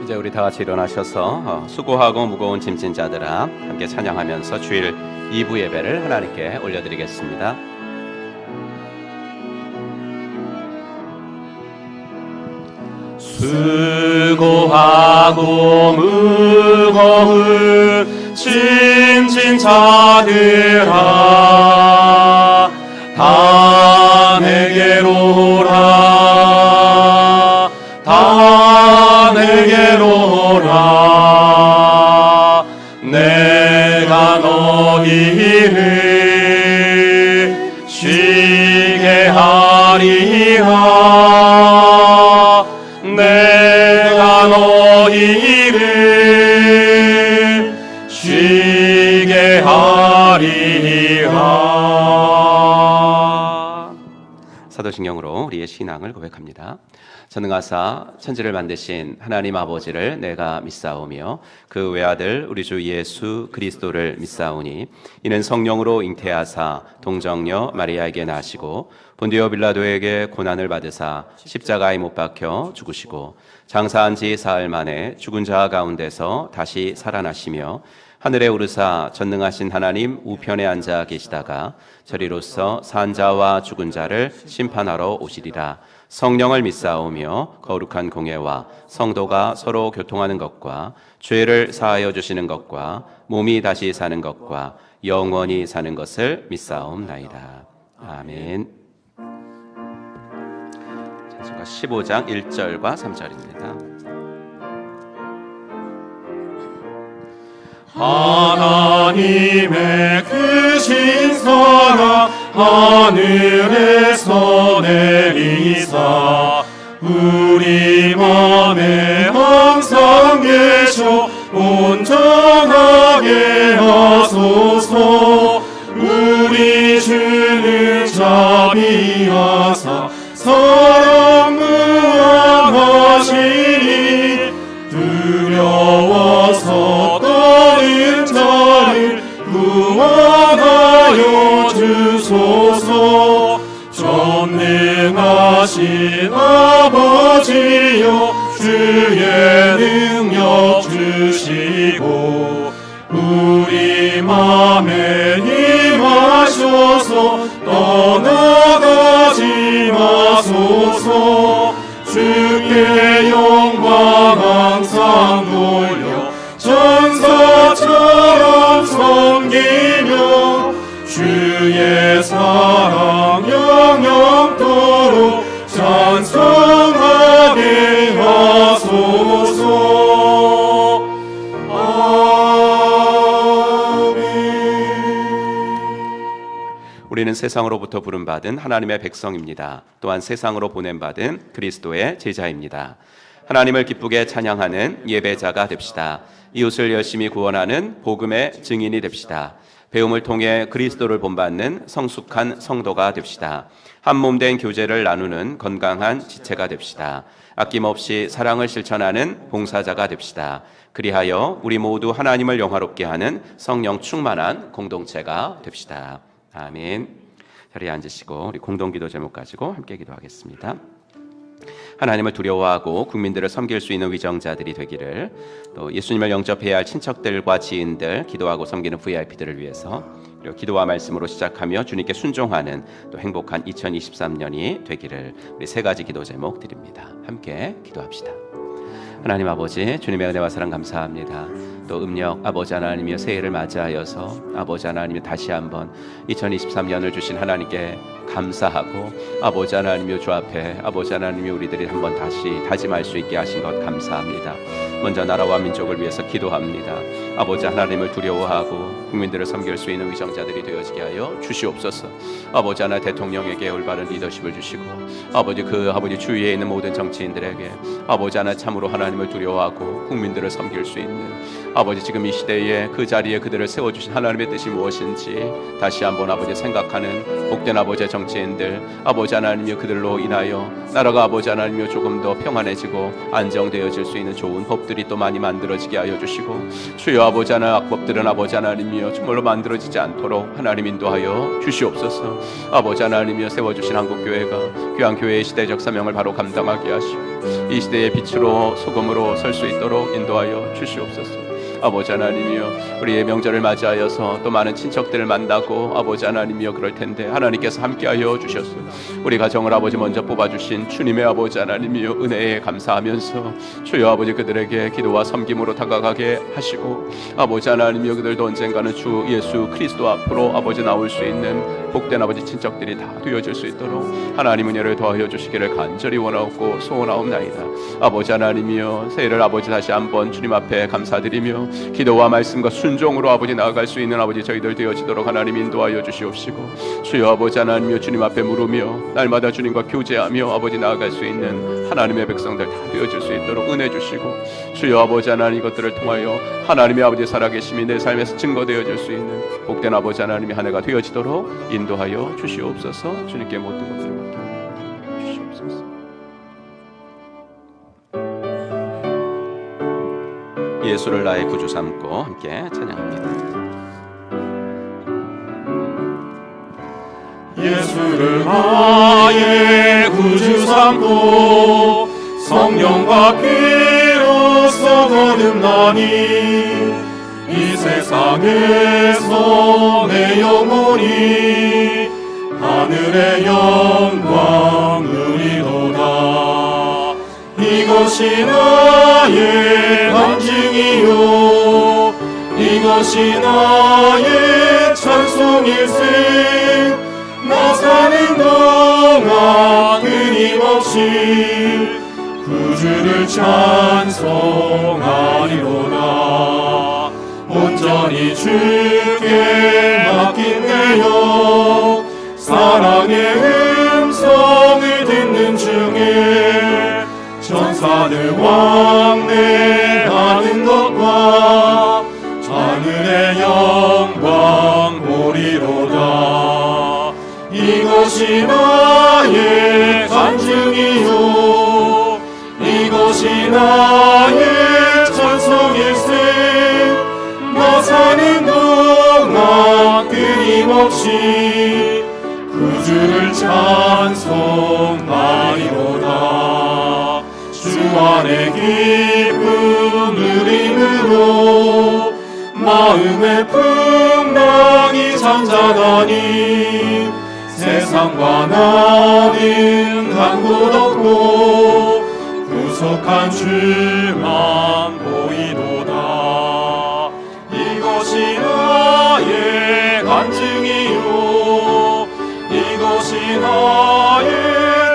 이제 우리 다 같이 일어나셔서 수고하고 무거운 짐진 자들아 함께 찬양하면서 주일 2부 예배를 하나님께 올려드리겠습니다. 수고하고 무거운 짐진 자들아 다 내게로 오라 다 내게로 오라 내가 너희를 쉬게 하리라 내가 너희를 쉬게 하리라. 사도신경으로 우리의 신앙을 고백합니다. 전능하사 천지를 만드신 하나님 아버지를 내가 믿사오며 그 외아들 우리 주 예수 그리스도를 믿사오니 이는 성령으로 잉태하사 동정녀 마리아에게 나시고 본디오 빌라도에게 고난을 받으사 십자가에 못 박혀 죽으시고 장사한 지 사흘 만에 죽은 자 가운데서 다시 살아나시며 하늘에 오르사 전능하신 하나님 우편에 앉아 계시다가 저리로서 산 자와 죽은 자를 심판하러 오시리라. 성령을 믿사오며 거룩한 공예와 성도가 서로 교통하는 것과 죄를 사하여 주시는 것과 몸이 다시 사는 것과 영원히 사는 것을 믿사옵나이다. 아멘. 찬송가 15장 1절과 3절입니다. 하나님의 크신 사랑 하늘에서 내리사 우리 맘에 항상 계셔 온전하게 하소서 우리 주는 자비하사 사랑 무한하시니 두려워서 떠는 자를 구원하여 주소서 전능하신 아버지여 주의 능력 주시고 우리 맘에 임하셔서 떠나가지 마소서 주께 영광 항상 돌려 천사처럼 섬기며 주의 사랑 영영토록 찬송하게 하소서. 우리는 세상으로부터 부름받은 하나님의 백성입니다. 또한 세상으로 보냄받은 그리스도의 제자입니다. 하나님을 기쁘게 찬양하는 예배자가 됩시다. 이웃을 열심히 구원하는 복음의 증인이 됩시다. 배움을 통해 그리스도를 본받는 성숙한 성도가 됩시다. 한 몸 된 교제를 나누는 건강한 지체가 됩시다. 아낌없이 사랑을 실천하는 봉사자가 됩시다. 그리하여 우리 모두 하나님을 영화롭게 하는 성령 충만한 공동체가 됩시다. 아멘. 자리에 앉으시고 우리 공동기도 제목 가지고 함께 기도하겠습니다. 하나님을 두려워하고 국민들을 섬길 수 있는 위정자들이 되기를, 또 예수님을 영접해야 할 친척들과 지인들, 기도하고 섬기는 VIP들을 위해서, 그리고 기도와 말씀으로 시작하며 주님께 순종하는 또 행복한 2023년이 되기를 우리 세 가지 기도 제목 드립니다. 함께 기도합시다. 하나님 아버지, 주님의 은혜와 사랑 감사합니다. 또 음력 아버지 하나님이여 새해를 맞이하여서 아버지 하나님이 다시 한번 2023년을 주신 하나님께 감사하고 아버지 하나님이여 주 앞에 아버지 하나님이 우리들이 한번 다시 다짐할 수 있게 하신 것 감사합니다. 먼저 나라와 민족을 위해서 기도합니다. 아버지 하나님을 두려워하고 국민들을 섬길 수 있는 위정자들이 되어지게 하여 주시옵소서. 아버지 하나 대통령에게 올바른 리더십을 주시고 아버지 주위에 있는 모든 정치인들에게 아버지 하나 참으로 하나님을 두려워하고 국민들을 섬길 수 있는 아버지 지금 이 시대에 그 자리에 그들을 세워주신 하나님의 뜻이 무엇인지 다시 한번 아버지 생각하는 복된 아버지의 정치인들 아버지 하나님이여 그들로 인하여 나라가 아버지 하나님이여 조금 더 평안해지고 안정되어질 수 있는 좋은 법들이 또 많이 만들어지게 하여 주시고 주여 아버지 하나님 악법들은 아버지 하나님이여 정말로 만들어지지 않도록 하나님 인도하여 주시옵소서. 아버지 하나님이여 세워주신 한국교회가 귀한 교회의 시대적 사명을 바로 감당하게 하시고 이 시대의 빛으로 소금으로 설 수 있도록 인도하여 주시옵소서. 아버지 하나님이여 우리의 명절을 맞이하여서 또 많은 친척들을 만나고 아버지 하나님이여 그럴 텐데 하나님께서 함께하여 주셨소. 우리 가정을 아버지 먼저 뽑아주신 주님의 아버지 하나님이여 은혜에 감사하면서 주여 아버지 그들에게 기도와 섬김으로 다가가게 하시고 아버지 하나님이여 그들도 언젠가는 주 예수 그리스도 앞으로 아버지 나올 수 있는 복된 아버지 친척들이 다 되어질 수 있도록 하나님 은혜를 더하여 주시기를 간절히 원하옵고 소원하옵나이다. 아버지 하나님이여 새해를 아버지 다시 한번 주님 앞에 감사드리며 기도와 말씀과 순종으로 아버지 나아갈 수 있는 아버지 저희들 되어지도록 하나님 인도하여 주시옵시고 주여 아버지 하나님이여 주님 앞에 물으며 날마다 주님과 교제하며 아버지 나아갈 수 있는 하나님의 백성들 다 되어질 수 있도록 은혜 주시고 주여 아버지 하나님 이것들을 통하여 하나님의 아버지 살아계심이 내 삶에서 증거되어질 수 있는 복된 아버지 하나님의 한 해가 되어지도록 인도하여 주시옵소서. 주님께 모든 것들을 맡겨 주시옵소서. 예수를 나의 구주 삼고 함께 찬양합니다. 예수를 나의 구주 삼고 성령과 피로써 거듭나니 이 세상에서 내 영혼이 하늘의 영광 누리도다. 이것이 나의 간증이요 이것이 나의 찬송일세. 나 사는 동안 끊임없이 구주를 찬송하리로다. 온전히 주께 맡긴 내 영 사랑의 음성을 듣는 중에 천사들 왕래하는 것과 하늘의 영광 보리로다. 이것이 나의 간증이요 이것이 나의 찬송일세. 나 사는 동안 끊임없이 구주를 찬송하리로다. 주 안에 기쁨 누림으로 마음의 풍랑이 잠잠하니 세상과 나는 한 곳 없고 구속한 주만 보이도다. 이것이 나의 간증이요 이것이 나의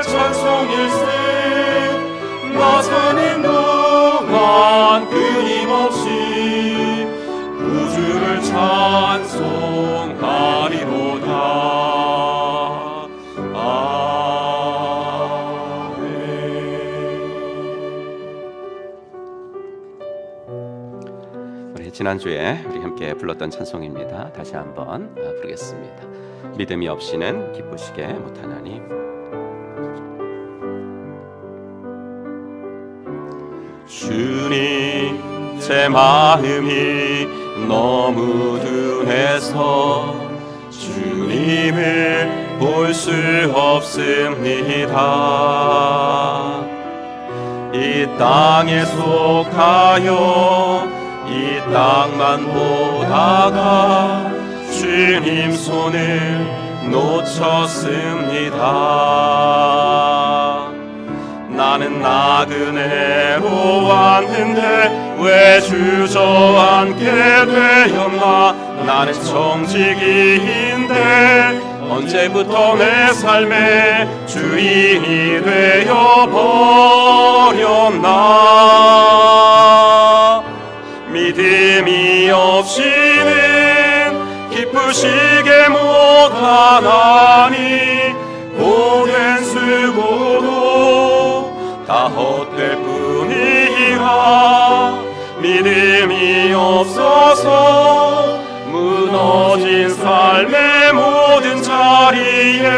찬송일세. 나 사는 동안 끊임없이 구주를 찬송하리로다. 우리 지난주에 우리 함께 불렀던 찬송입니다. 다시 한번 부르겠습니다. 믿음이 없이는 기쁘시게 못하나니. 주님 제 마음이 너무 둔해서 주님을 볼 수 없습니다. 이 땅에 속하여 이 땅만 보다가 주님 손을 놓쳤습니다. 나는 나그네로 왔는데 왜 주저앉게 되었나. 나는 정직이인데 언제부터 내 삶의 주인이 되어 버렸나. 믿음이 없이는 기쁘시게 못하나니 오랜 수고도 다 헛될 뿐이라. 믿음이 없어서 무너진 삶의 모든 자리에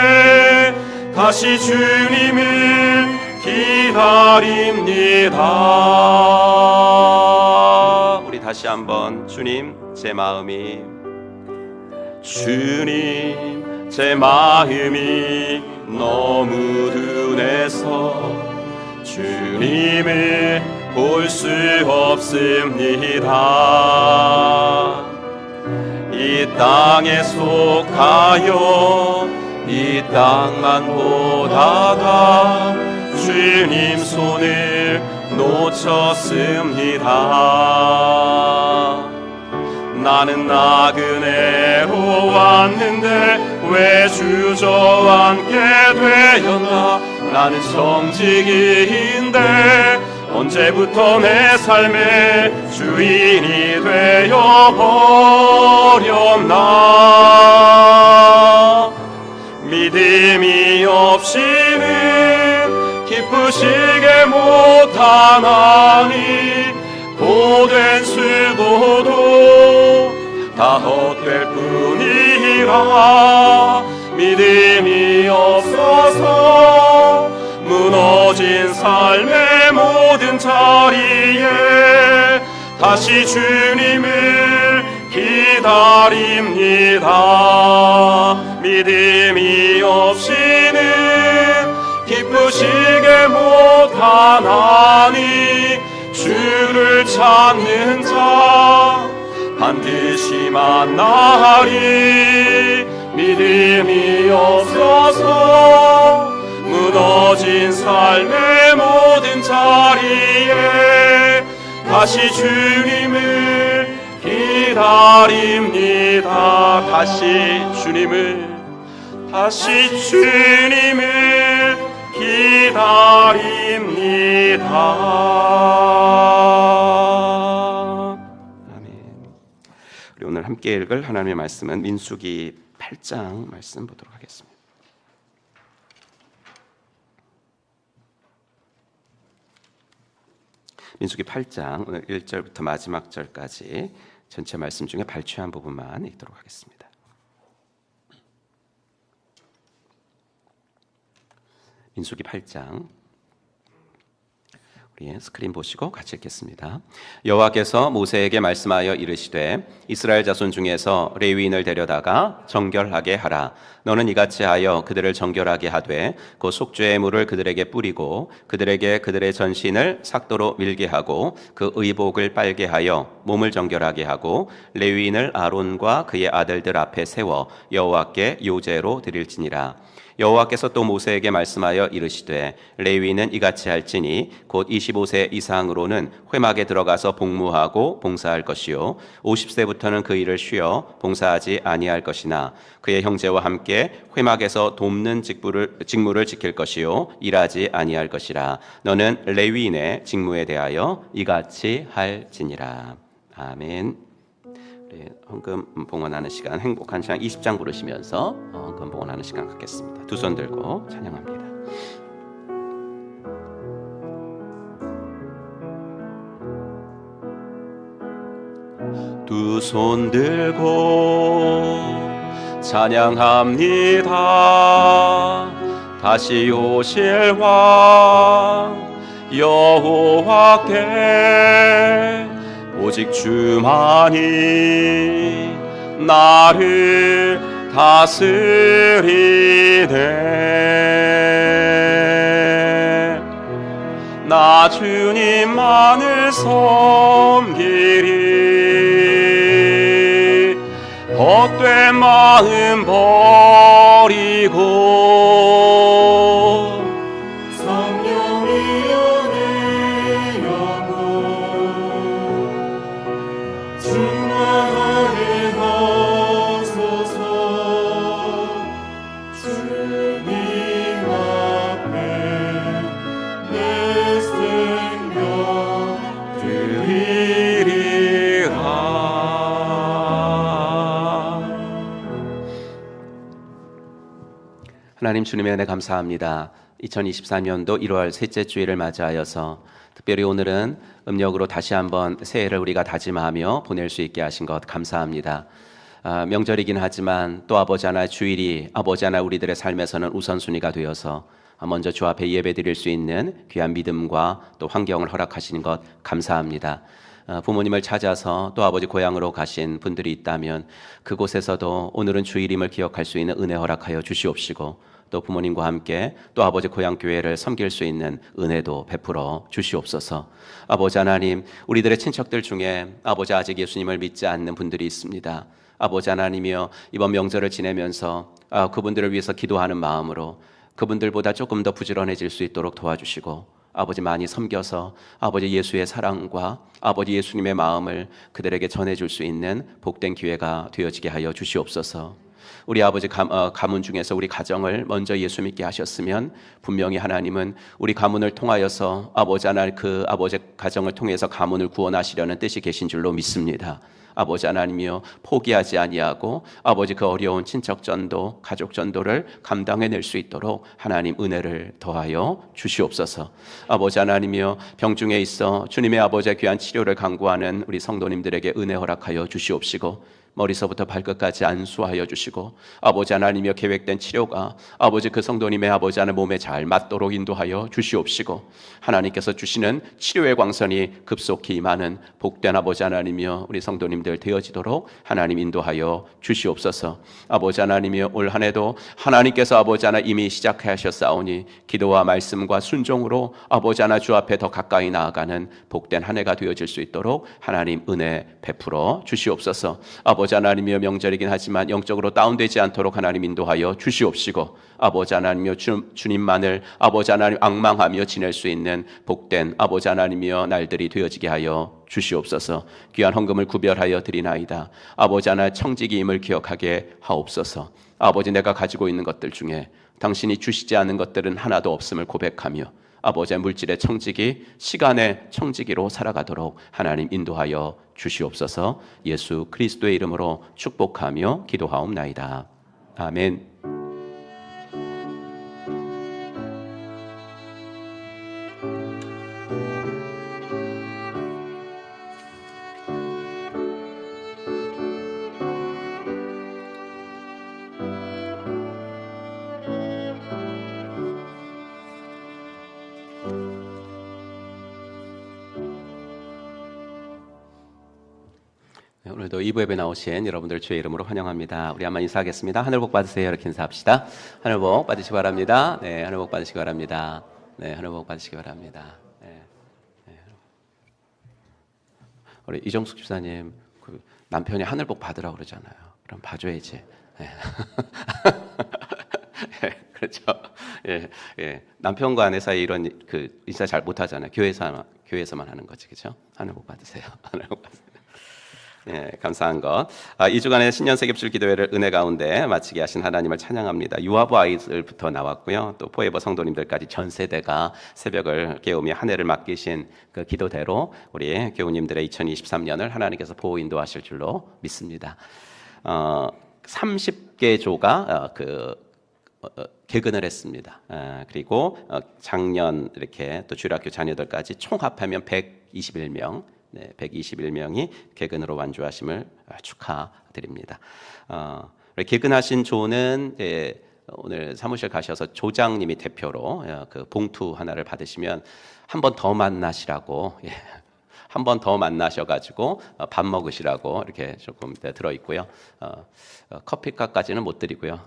다시 주님을 기다립니다. 우리 다시 한번 주님 제 마음이 주님 제 마음이 너무 둔해서 주님을 볼 수 없습니다. 이 땅에 속하여 이 땅만 보다가 주님 손을 놓쳤습니다. 나는 나그네로 왔는데 왜 주저앉게 되었나. 나는 정직이인데 언제부터 내 삶의 주인이 되어버렸나. 믿음이 없이는 기쁘시게 못하나니 고된 수고도 다 헛될 뿐이라. 믿음이 없어서 무너진 삶의 모든 자리에 다시 주님을 기다립니다. 믿음이 없이는 기쁘시게 못하나니 주를 찾는 자 반드시 만나리. 믿음이 없어서 무너진 삶의 모든 자리에 다시 주님을 기다립니다. 다시 주님을 기다립니다. 아멘. 우리 오늘 함께 읽을 하나님의 말씀은 민수기 8장 말씀 보도록 하겠습니다. 민수기 8장 오늘 1절부터 마지막 절까지 전체 말씀 중에 발췌한 부분만 읽도록 하겠습니다. 민수기 8장 우리 스크린 보시고 같이 읽겠습니다. 여호와께서 모세에게 말씀하여 이르시되 이스라엘 자손 중에서 레위인을 데려다가 정결하게 하라. 너는 이같이 하여 그들을 정결하게 하되 그 속죄의 물을 그들에게 뿌리고 그들에게 그들의 전신을 삭도로 밀게 하고 그 의복을 빨게 하여 몸을 정결하게 하고 레위인을 아론과 그의 아들들 앞에 세워 여호와께 요제로 드릴지니라. 여호와께서 또 모세에게 말씀하여 이르시되 레위인은 이같이 할지니 곧 25세 이상으로는 회막에 들어가서 복무하고 봉사할 것이요 50세부터는 그 일을 쉬어 봉사하지 아니할 것이나 그의 형제와 함께 회막에서 돕는 직무를 지킬 것이요 일하지 아니할 것이라. 너는 레위인의 직무에 대하여 이같이 할지니라. 아멘. 헌금 봉헌하는 시간, 행복한 시간 20장 부르시면서 헌금 봉헌하는 시간 갖겠습니다. 두 손 들고 찬양합니다. 두 손 들고 찬양합니다. 다시 오실 왕 여호와께 오직 주만이 나를 다스리네. 나 주님만을 섬기리. 헛된 마음 버리고 성령이여 내 영혼 충만하게 하소서. 주님 앞에 내 생명 드리리라. 하나님 주님의 은혜 감사합니다. 2024년도 1월 셋째 주일을 맞이하여서 특별히 오늘은 음력으로 다시 한번 새해를 우리가 다짐하며 보낼 수 있게 하신 것 감사합니다. 명절이긴 하지만 또 아버지 하나의 주일이 아버지 하나 우리들의 삶에서는 우선순위가 되어서 먼저 주 앞에 예배드릴 수 있는 귀한 믿음과 또 환경을 허락하시는 것 감사합니다. 부모님을 찾아서 또 아버지 고향으로 가신 분들이 있다면 그곳에서도 오늘은 주일임을 기억할 수 있는 은혜 허락하여 주시옵시고, 또 부모님과 함께 또 아버지 고향 교회를 섬길 수 있는 은혜도 베풀어 주시옵소서. 아버지 하나님, 우리들의 친척들 중에 아버지 아직 예수님을 믿지 않는 분들이 있습니다. 아버지 하나님이여, 이번 명절을 지내면서 그분들을 위해서 기도하는 마음으로 그분들보다 조금 더 부지런해질 수 있도록 도와주시고, 아버지 많이 섬겨서 아버지 예수의 사랑과 아버지 예수님의 마음을 그들에게 전해줄 수 있는 복된 기회가 되어지게 하여 주시옵소서. 우리 아버지 가문 중에서 우리 가정을 먼저 예수 믿게 하셨으면 분명히 하나님은 우리 가문을 통하여서 아버지 하나님 그 아버지 가정을 통해서 가문을 구원하시려는 뜻이 계신 줄로 믿습니다. 아버지 하나님이여, 포기하지 아니하고 아버지 그 어려운 친척 전도, 가족 전도를 감당해낼 수 있도록 하나님 은혜를 더하여 주시옵소서. 아버지 하나님이여, 병중에 있어 주님의 아버지의 귀한 치료를 간구하는 우리 성도님들에게 은혜 허락하여 주시옵시고, 머리서부터 발끝까지 안수하여 주시고, 아버지 하나님이여, 계획된 치료가 아버지 그 성도님의 아버지 하나님 몸에 잘 맞도록 인도하여 주시옵시고, 하나님께서 주시는 치료의 광선이 급속히 임하는 복된 아버지 하나님이여, 우리 성도님들 되어지도록 하나님 인도하여 주시옵소서. 아버지 하나님이여, 올 한 해도 하나님께서 아버지 하나 이미 시작하셨사오니 기도와 말씀과 순종으로 아버지 하나 주 앞에 더 가까이 나아가는 복된 한 해가 되어질 수 있도록 하나님 은혜 베풀어 주시옵소서. 아버지 하나님이여, 명절이긴 하지만 영적으로 다운되지 않도록 하나님 인도하여 주시옵시고, 아버지 하나님이여, 주님만을 아버지 하나님 앙망하며 지낼 수 있는 복된 아버지 하나님이여 날들이 되어지게 하여 주시옵소서. 귀한 헌금을 구별하여 드리나이다. 아버지 하나의 청지기임을 기억하게 하옵소서. 아버지, 내가 가지고 있는 것들 중에 당신이 주시지 않은 것들은 하나도 없음을 고백하며 아버지의 물질의 청지기, 시간의 청지기로 살아가도록 하나님 인도하여 주시옵소서. 예수 그리스도의 이름으로 축복하며 기도하옵나이다. 아멘. 오늘도 2부 예배 나오신 여러분들 주의 이름으로 환영합니다. 우리 한번 인사하겠습니다. 하늘 복 받으세요. 이렇게 인사합시다. 하늘 복 받으시기 바랍니다. 네, 하늘 복 받으시기 바랍니다. 네, 하늘 복 받으시기 바랍니다. 네, 네. 우리 이정숙 집사님, 그 남편이 하늘 복 받으라고 그러잖아요. 그럼 봐줘야지. 네. 네, 그렇죠. 예, 예. 남편과 아내 사이 이런 그 인사 잘 못하잖아요. 교회에서만 하는 거지, 그렇죠? 하늘 복 받으세요. 하늘 복 받으세요. 네, 감사한 것. 2주간의 신년세겹줄 기도회를 은혜 가운데 마치게 하신 하나님을 찬양합니다. 유아부 아이들부터 나왔고요. 또 포에버 성도님들까지 전 세대가 새벽을 깨우며 한 해를 맡기신 그 기도대로 우리 교우님들의 2023년을 하나님께서 보호 인도하실 줄로 믿습니다. 30개 조가 개근을 했습니다. 그리고 작년 이렇게 또 주일학교 자녀들까지 총 합하면 121명. 네, 121명이 개근으로 완주하심을 축하드립니다. 개근하신 조는 오늘 사무실 가셔서 조장님이 대표로 그 봉투 하나를 받으시면 한 번 더 만나시라고, 한 번 더 만나셔가지고 밥 먹으시라고 이렇게 조금 들어있고요. 커피값까지는 못 드리고요.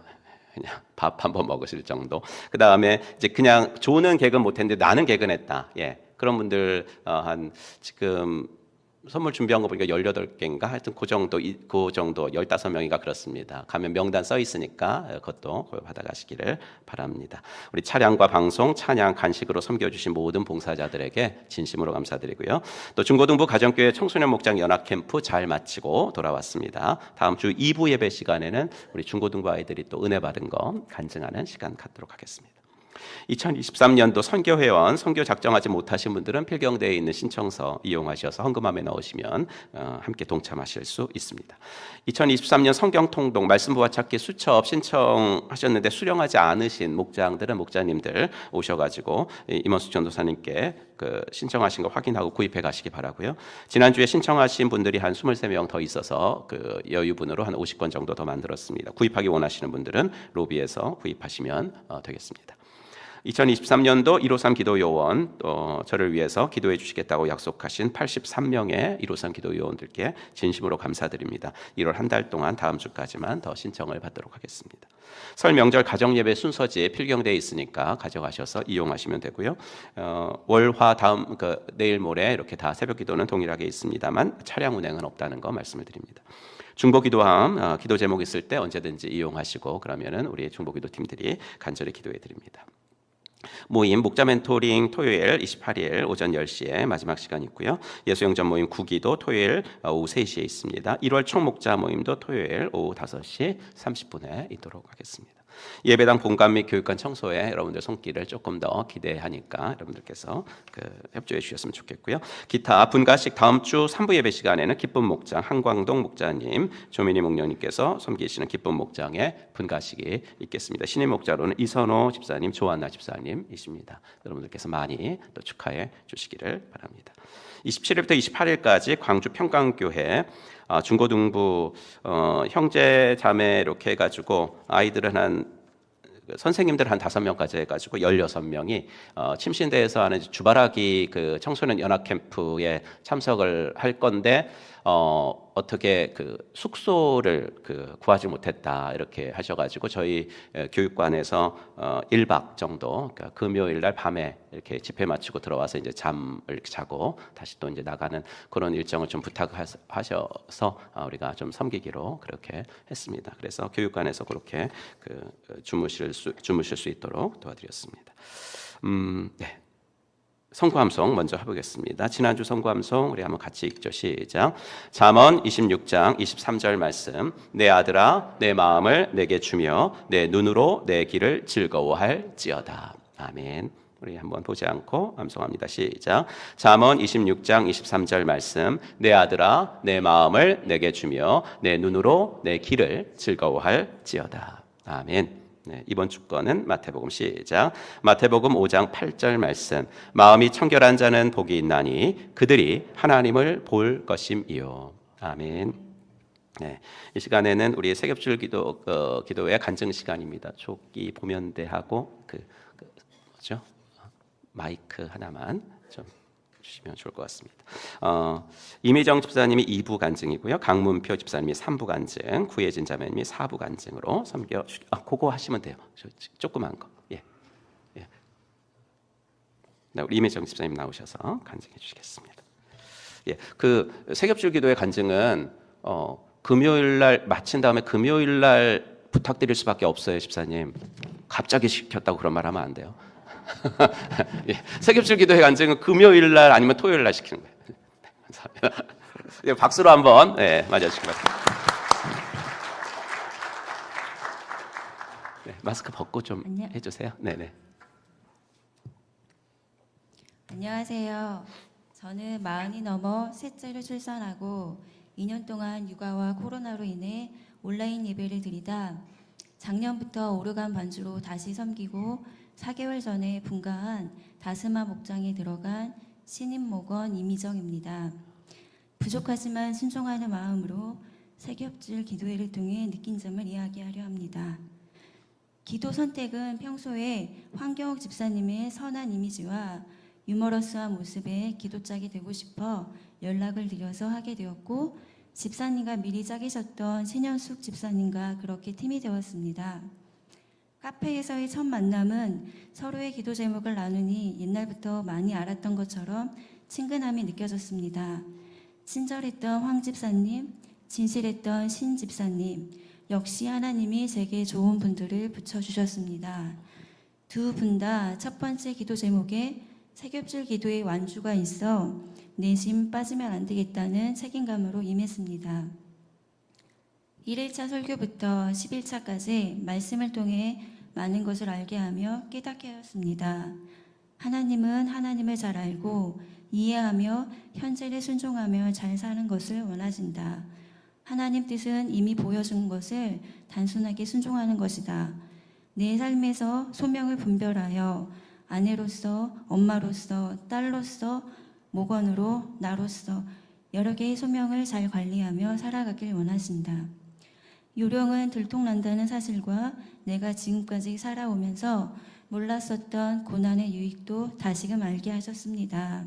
그냥 밥 한 번 먹으실 정도. 그 다음에 이제 그냥 조는 개근 못했는데 나는 개근했다. 그런 분들 한 지금 선물 준비한 거 보니까 18개인가 하여튼 그 정도 15명인가 그렇습니다. 가면 명단 써 있으니까 그것도 받아가시기를 바랍니다. 우리 차량과 방송, 찬양, 간식으로 섬겨주신 모든 봉사자들에게 진심으로 감사드리고요. 또 중고등부 가정교회 청소년 목장 연합 캠프 잘 마치고 돌아왔습니다. 다음 주 2부 예배 시간에는 우리 중고등부 아이들이 또 은혜 받은 거 간증하는 시간 갖도록 하겠습니다. 2023년도 선교회원 선교 작정하지 못하신 분들은 필경대에 있는 신청서 이용하셔서 헌금함에 넣으시면 함께 동참하실 수 있습니다. 2023년 성경통독 말씀 부화찾기 수첩 신청하셨는데 수령하지 않으신 목장들은 목자님들 오셔가지고 임원수 전도사님께 그 신청하신 거 확인하고 구입해 가시기 바라고요. 지난주에 신청하신 분들이 한 23명 더 있어서 그 여유분으로 한 50권 정도 더 만들었습니다. 구입하기 원하시는 분들은 로비에서 구입하시면 되겠습니다. 2023년도 153 기도 요원 저를 위해서 기도해 주시겠다고 약속하신 83명의 153 기도 요원들께 진심으로 감사드립니다. 1월 한 달 동안 다음 주까지만 더 신청을 받도록 하겠습니다. 설 명절 가정 예배 순서지에 필경되어 있으니까 가져가셔서 이용하시면 되고요. 월화 다음 내일 모레 이렇게 다 새벽 기도는 동일하게 있습니다만 차량 운행은 없다는 거 말씀을 드립니다. 중보 기도함 기도 제목 있을 때 언제든지 이용하시고 그러면은 우리 중보 기도 팀들이 간절히 기도해 드립니다. 모임 목자 멘토링 토요일 28일 오전 10시에 마지막 시간 있고요. 예수영전 모임 구기도 토요일 오후 3시에 있습니다. 1월 총목자 모임도 토요일 오후 5시 30분에 있도록 하겠습니다. 예배당 본관 및 교육관 청소에 여러분들 손길을 조금 더 기대하니까 여러분들께서 협조해 주셨으면 좋겠고요. 기타 분가식 다음 주 3부 예배 시간에는 기쁨 목장 한광동 목자님, 조민희 목녀님께서 섬기시는 기쁨 목장의 분가식이 있겠습니다. 신임 목자로는 이선호 집사님, 조한나 집사님이십니다. 여러분들께서 많이 또 축하해 주시기를 바랍니다. 27일부터 28일까지 광주 평강교회 중고등부 형제 자매 이렇게 해가지고 아이들은 선생님들 한 5명까지 해가지고 16명이 침신대에서 하는 주바라기 그 청소년 연합 캠프에 참석을 할 건데 어떻게 그 숙소를 구하지 못했다 이렇게 하셔가지고 저희 교육관에서 1박 정도 그러니까 금요일 날 밤에 이렇게 집회 마치고 들어와서 이제 잠을 자고 다시 또 이제 나가는 그런 일정을 좀 부탁하셔서 우리가 좀 섬기기로 그렇게 했습니다. 그래서 교육관에서 그렇게 주무실 수 있도록 도와드렸습니다. 네. 선구함송 먼저 해보겠습니다. 지난주 선구함송 우리 한번 같이 읽죠. 시작. 잠언 26장 23절 말씀. 내 아들아 내 마음을 내게 주며 내 눈으로 내 길을 즐거워할지어다. 아멘. 우리 한번 보지 않고 암송합니다. 시작. 잠언 26장 23절 말씀. 내 아들아 내 마음을 내게 주며 내 눈으로 내 길을 즐거워할지어다. 아멘. 네, 이번 주권은 마태복음 시작. 마태복음 5장 8절 말씀. 마음이 청결한 자는 복이 있나니 그들이 하나님을 볼 것임이요. 아멘. 네, 이 시간에는 우리 세겹줄 기도의 간증 시간입니다. 조끼 보면대하고 뭐죠? 마이크 하나만 좀 주시면 좋을 것 같습니다. 이미정 집사님이 2부 간증이고요. 강문표 집사님이 3부 간증, 구혜진 자매님이 4부 간증으로 섬겨 그거 하시면 돼요. 조그만 거. 예. 우리 이미정 집사님 나오셔서 간증해 주시겠습니다. 예. 그 세겹줄 기도의 간증은 금요일 날 마친 다음에 금요일 날 부탁드릴 수밖에 없어요, 집사님. 갑자기 시켰다고 그런 말 하면 안 돼요. 예, 세겹줄 기도회 간증은 금요일 날 아니면 토요일 날 시키는 거예요. 네, 감사합니다. 예, 박수로 한번 맞아주시기 바랍니다. 네, 마스크 벗고 좀 해주세요. 네네. 안녕하세요. 저는 40이 넘어 셋째를 출산하고 2년 동안 육아와 코로나로 인해 온라인 예배를 드리다 작년부터 오르간 반주로 다시 섬기고 4개월 전에 분가한 다스마 목장에 들어간 신임 목원 이미정입니다. 부족하지만 순종하는 마음으로 세겹줄 기도회를 통해 느낀 점을 이야기하려 합니다. 기도 선택은 평소에 황경옥 집사님의 선한 이미지와 유머러스한 모습에 기도짝이 되고 싶어 연락을 드려서 하게 되었고 집사님과 미리 짝이셨던 신현숙 집사님과 그렇게 팀이 되었습니다. 카페에서의 첫 만남은 서로의 기도 제목을 나누니 옛날부터 많이 알았던 것처럼 친근함이 느껴졌습니다. 친절했던 황 집사님, 진실했던 신 집사님, 역시 하나님이 제게 좋은 분들을 붙여주셨습니다. 두 분 다 첫 번째 기도 제목에 세겹줄 기도의 완주가 있어 내심 빠지면 안 되겠다는 책임감으로 임했습니다. 1일차 설교부터 11차까지 말씀을 통해 많은 것을 알게 하며 깨닫게 하였습니다. 하나님은 하나님을 잘 알고 이해하며 현재를 순종하며 잘 사는 것을 원하신다. 하나님 뜻은 이미 보여준 것을 단순하게 순종하는 것이다. 내 삶에서 소명을 분별하여 아내로서, 엄마로서, 딸로서, 목원으로, 나로서 여러 개의 소명을 잘 관리하며 살아가길 원하신다. 요령은 들통난다는 사실과 내가 지금까지 살아오면서 몰랐었던 고난의 유익도 다시금 알게 하셨습니다.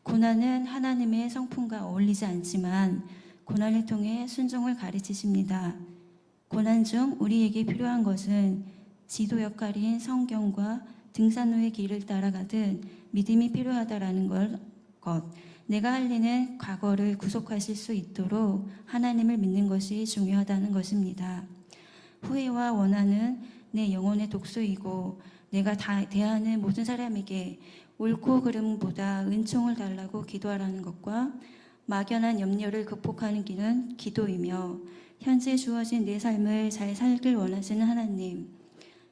고난은 하나님의 성품과 어울리지 않지만 고난을 통해 순종을 가르치십니다. 고난 중 우리에게 필요한 것은 지도 역할인 성경과 등산로의 길을 따라가듯 믿음이 필요하다라는 것. 내가 할 일은 과거를 구속하실 수 있도록 하나님을 믿는 것이 중요하다는 것입니다. 후회와 원한은 내 영혼의 독소이고 내가 대하는 모든 사람에게 옳고 그름보다 은총을 달라고 기도하라는 것과 막연한 염려를 극복하는 길은 기도이며 현재 주어진 내 삶을 잘 살길 원하시는 하나님,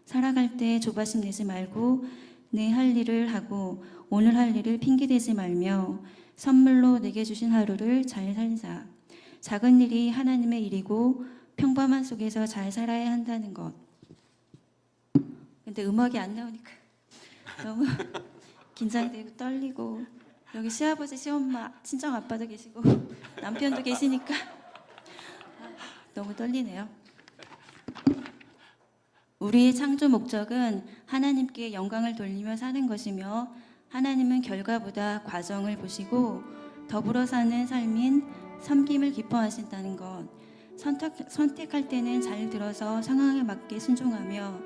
살아갈 때 조바심 내지 말고 내 할 일을 하고 오늘 할 일을 핑계대지 말며 선물로 내게 주신 하루를 잘 살자. 작은 일이 하나님의 일이고 평범한 속에서 잘 살아야 한다는 것. 근데 음악이 안 나오니까 너무 긴장되고 떨리고 여기 시아버지, 시엄마, 친정 아빠도 계시고 남편도 계시니까 너무 떨리네요. 우리의 창조 목적은 하나님께 영광을 돌리며 사는 것이며 하나님은 결과보다 과정을 보시고 더불어 사는 삶인 섬김을 기뻐하신다는 것. 선택할 때는 잘 들어서 상황에 맞게 순종하며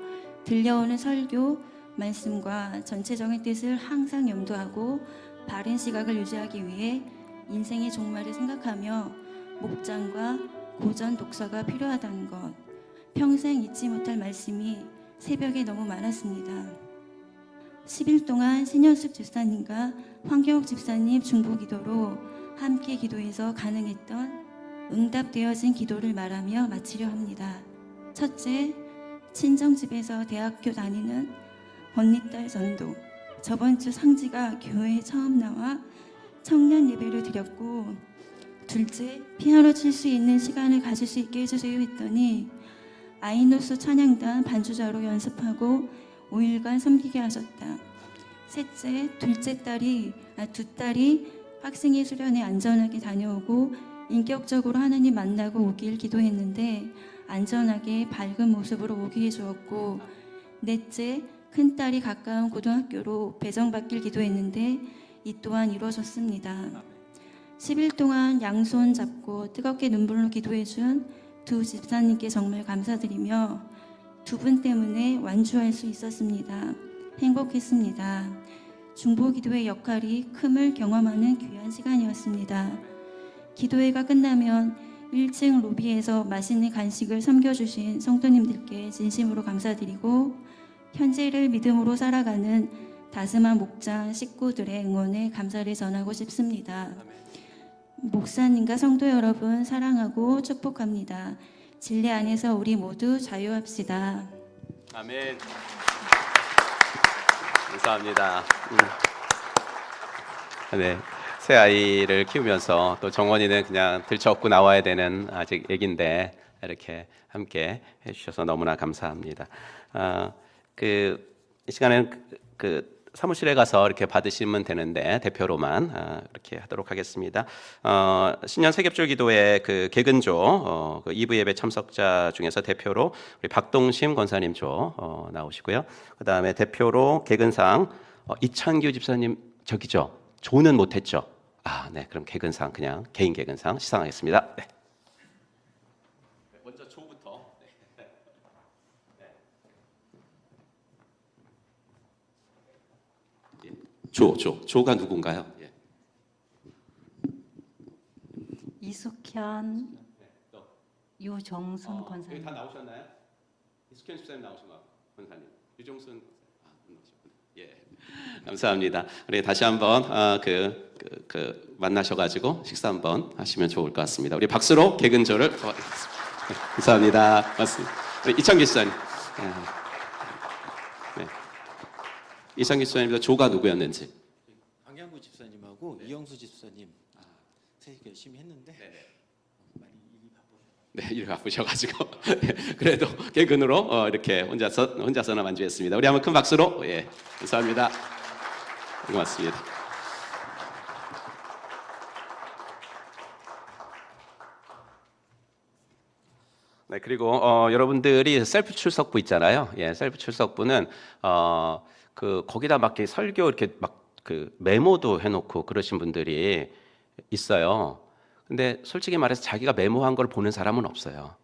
들려오는 설교, 말씀과 전체적인 뜻을 항상 염두하고 바른 시각을 유지하기 위해 인생의 종말을 생각하며 목장과 고전 독서가 필요하다는 것. 평생 잊지 못할 말씀이 새벽에 너무 많았습니다. 10일 동안 신현숙 집사님과 황교옥 집사님 중보 기도로 함께 기도해서 가능했던 응답되어진 기도를 말하며 마치려 합니다. 첫째, 친정집에서 대학교 다니는 언니딸 전도. 저번 주 상지가 교회에 처음 나와 청년 예배를 드렸고, 둘째, 피아노 칠 수 있는 시간을 가질 수 있게 해주세요 했더니 아이노스 찬양단 반주자로 연습하고 5일간 섬기게 하셨다. 셋째, 두 딸이 학생회 수련회 안전하게 다녀오고 인격적으로 하나님 만나고 오길 기도했는데 안전하게 밝은 모습으로 오게 해주었고, 넷째, 큰딸이 가까운 고등학교로 배정받길 기도했는데 이 또한 이루어졌습니다. 10일 동안 양손 잡고 뜨겁게 눈물로 기도해준 두 집사님께 정말 감사드리며 두 분 때문에 완주할 수 있었습니다. 행복했습니다. 중보 기도의 역할이 큼을 경험하는 귀한 시간이었습니다. 기도회가 끝나면 1층 로비에서 맛있는 간식을 섬겨주신 성도님들께 진심으로 감사드리고 현재를 믿음으로 살아가는 다스만 목장 식구들의 응원에 감사를 전하고 싶습니다. 목사님과 성도 여러분 사랑하고 축복합니다. 진리 안에서 우리 모두 자유합시다. 아멘. 감사합니다. 네, 새 아이를 키우면서 또 정원이는 그냥 들쳐업고 나와야 되는 아직 애기인데 이렇게 함께 해주셔서 너무나 감사합니다. 이 시간에는 사무실에 가서 이렇게 받으시면 되는데 대표로만 이렇게 하도록 하겠습니다. 신년 세겹줄 기도회 개근조 2부 예배 참석자 중에서 대표로 우리 박동심 권사님조 나오시고요. 그 다음에 대표로 개근상 이창규 집사님 저기죠. 조는 못했죠. 네, 그럼 개근상 그냥 개인 개근상 시상하겠습니다. 네. 먼저 조부터. 조가 누군가요? 예. 이숙현, 유정순 권사님. 여기 다 나오셨나요? 이숙현 집사님 나오신 것 권사님, 유정순 예, 감사합니다. 우리 다시 한번 만나셔가지고 식사 한번 하시면 좋을 것 같습니다. 우리 박수로 개근조를 감사합니다. 맞습니다. 우리 이창규 집사님. 이성규 집사님과 조가 누구였는지. 강양구 집사님하고 이영수 집사님 셋이 열심히 했는데 많이 일이 바빠서. 네, 일이 바쁘셔가지고 그래도 개근으로 이렇게 혼자서나 만주했습니다. 우리 한번 큰 박수로 감사합니다. 고맙습니다. 네, 그리고 여러분들이 셀프 출석부 있잖아요. 셀프 출석부는 거기다 막 이렇게 설교 이렇게 막 그 메모도 해놓고 그러신 분들이 있어요. 근데 솔직히 말해서 자기가 메모한 걸 보는 사람은 없어요.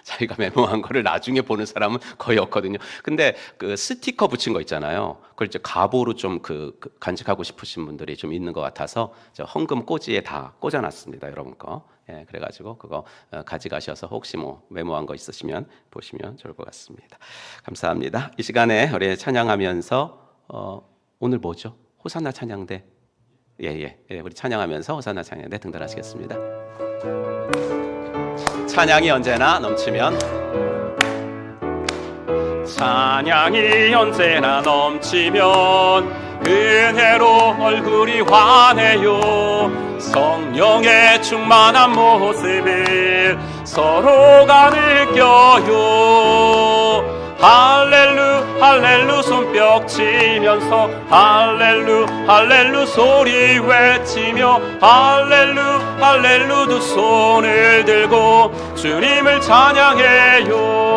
자기가 메모한 거를 나중에 보는 사람은 거의 없거든요. 근데 그 스티커 붙인 거 있잖아요. 그걸 이제 가보로 좀 간직하고 싶으신 분들이 좀 있는 것 같아서 헌금 꽂이에 다 꽂아놨습니다, 여러분 거. 그래가지고 그거 가져가셔서 혹시 뭐 메모한 거 있으시면 보시면 좋을 것 같습니다. 감사합니다. 이 시간에 우리 찬양하면서 오늘 뭐죠? 호산나 찬양대. 우리 찬양하면서 호산나 찬양대 등단하시겠습니다. 찬양이 언제나 넘치면 찬양이 언제나 넘치면 은혜로 얼굴이 환해요. 성령의 충만한 모습을 서로가 느껴요. 할렐루 할렐루 손뼉 치면서 할렐루 할렐루 소리 외치며 할렐루 할렐루 두 손을 들고 주님을 찬양해요.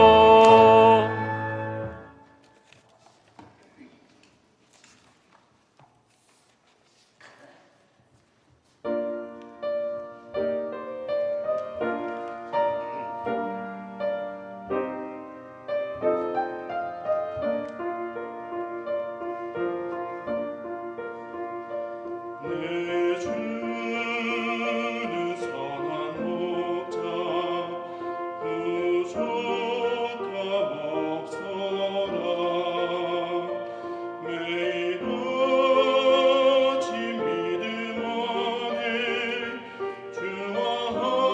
내 주는 선한 목자 부족함 없어라. 매일 아침 믿음 안에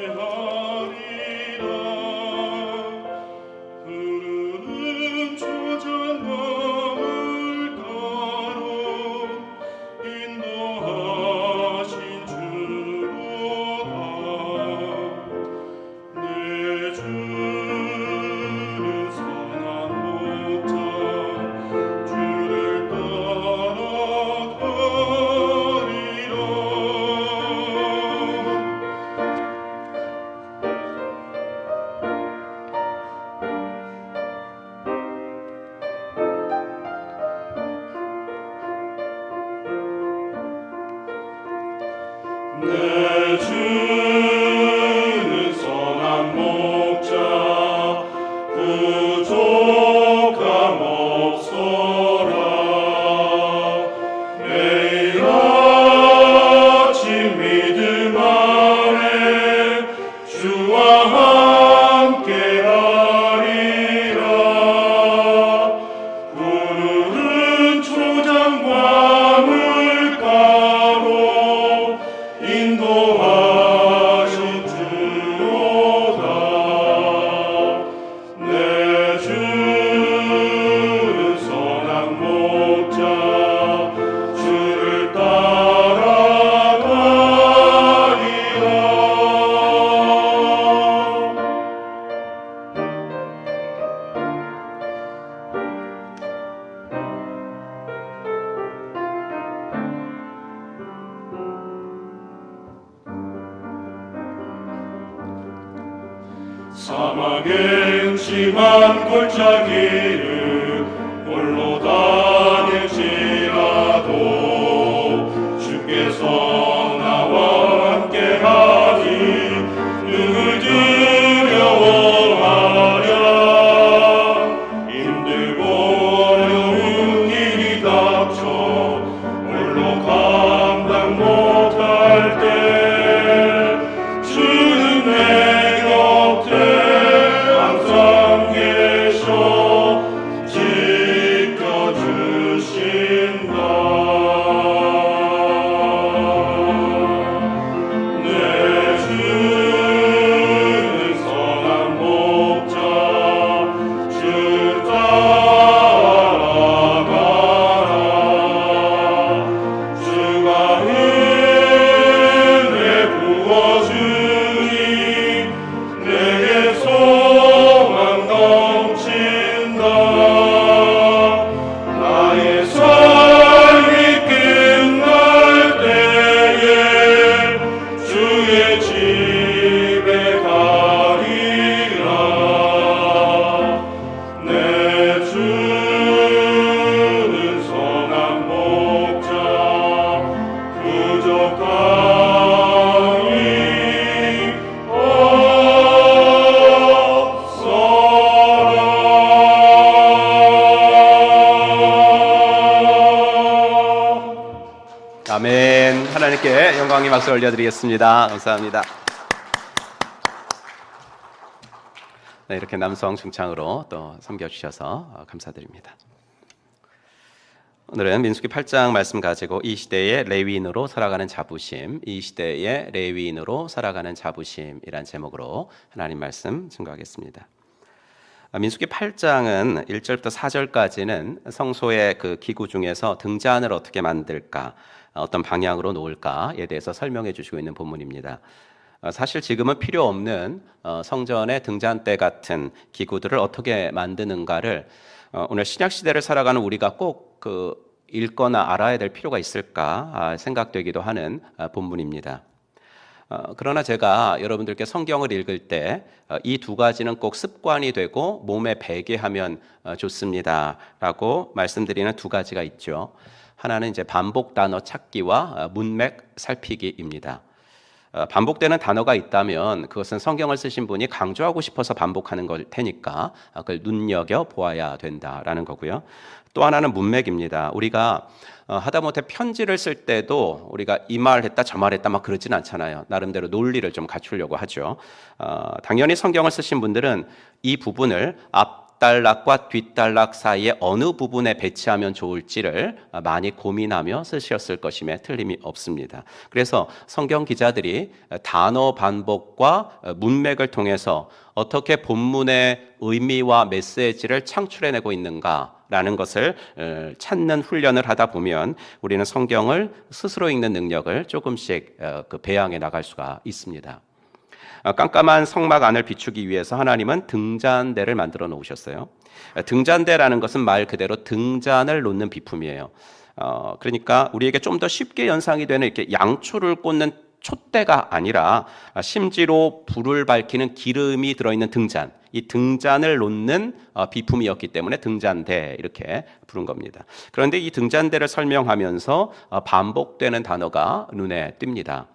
주와 함께하리라. 흐르는 초장강을 따로 인도하신 주로다. 내 주는 선한 목자 주를 따라가리라. 내 주는 선한 목자 부족함 없어라. 매일 아침 믿음 안에 주와 함께하리라. 푸르른 초장과 물가로 인도하신 주로다. 내 주는 선한 목자 주를 사막의 음침한 골짜기를 홀로 다닐지라도 주께서 나와 함께하니 능을 두려워하랴. 힘들고 어려운 일이 닥쳐 홀로 감당 못할 때 주는 내 곁에 항상 계셔 아멘. 하나님께 영광의 박수 올려드리겠습니다. 감사합니다. 네, 이렇게 남성 중창으로 또 섬겨주셔서 감사드립니다. 오늘은 민수기 8장 말씀 가지고 이 시대의 레위인으로 살아가는 자부심, 이 시대의 레위인으로 살아가는 자부심이란 제목으로 하나님 말씀 증거하겠습니다. 민수기 8장은 1절부터 4절까지는 성소의 그 기구 중에서 등잔을 어떻게 만들까, 어떤 방향으로 놓을까에 대해서 설명해 주시고 있는 본문입니다. 사실 지금은 필요 없는 성전의 등잔대 같은 기구들을 어떻게 만드는가를 오늘 신약 시대를 살아가는 우리가 꼭 읽거나 알아야 될 필요가 있을까 생각되기도 하는 본문입니다. 그러나 제가 여러분들께 성경을 읽을 때 이 두 가지는 꼭 습관이 되고 몸에 배게 하면 좋습니다라고 말씀드리는 두 가지가 있죠. 하나는 이제 반복 단어 찾기와 문맥 살피기입니다. 반복되는 단어가 있다면 그것은 성경을 쓰신 분이 강조하고 싶어서 반복하는 걸 테니까 그걸 눈여겨 보아야 된다라는 거고요. 또 하나는 문맥입니다. 우리가 하다못해 편지를 쓸 때도 우리가 이 말 했다 저 말 했다 막 그러진 않잖아요. 나름대로 논리를 좀 갖추려고 하죠. 당연히 성경을 쓰신 분들은 이 부분을 앞단락과 뒷단락 사이에 어느 부분에 배치하면 좋을지를 많이 고민하며 쓰셨을 것임에 틀림이 없습니다. 그래서 성경 기자들이 단어 반복과 문맥을 통해서 어떻게 본문의 의미와 메시지를 창출해내고 있는가라는 것을 찾는 훈련을 하다 보면 우리는 성경을 스스로 읽는 능력을 조금씩 배양해 나갈 수가 있습니다. 깜깜한 성막 안을 비추기 위해서 하나님은 등잔대를 만들어 놓으셨어요. 등잔대라는 것은 말 그대로 등잔을 놓는 비품이에요. 그러니까 우리에게 좀 더 쉽게 연상이 되는 이렇게 양초를 꽂는 촛대가 아니라 심지로 불을 밝히는 기름이 들어있는 등잔, 이 등잔을 놓는 비품이었기 때문에 등잔대 이렇게 부른 겁니다. 그런데 이 등잔대를 설명하면서 반복되는 단어가 눈에 띕니다.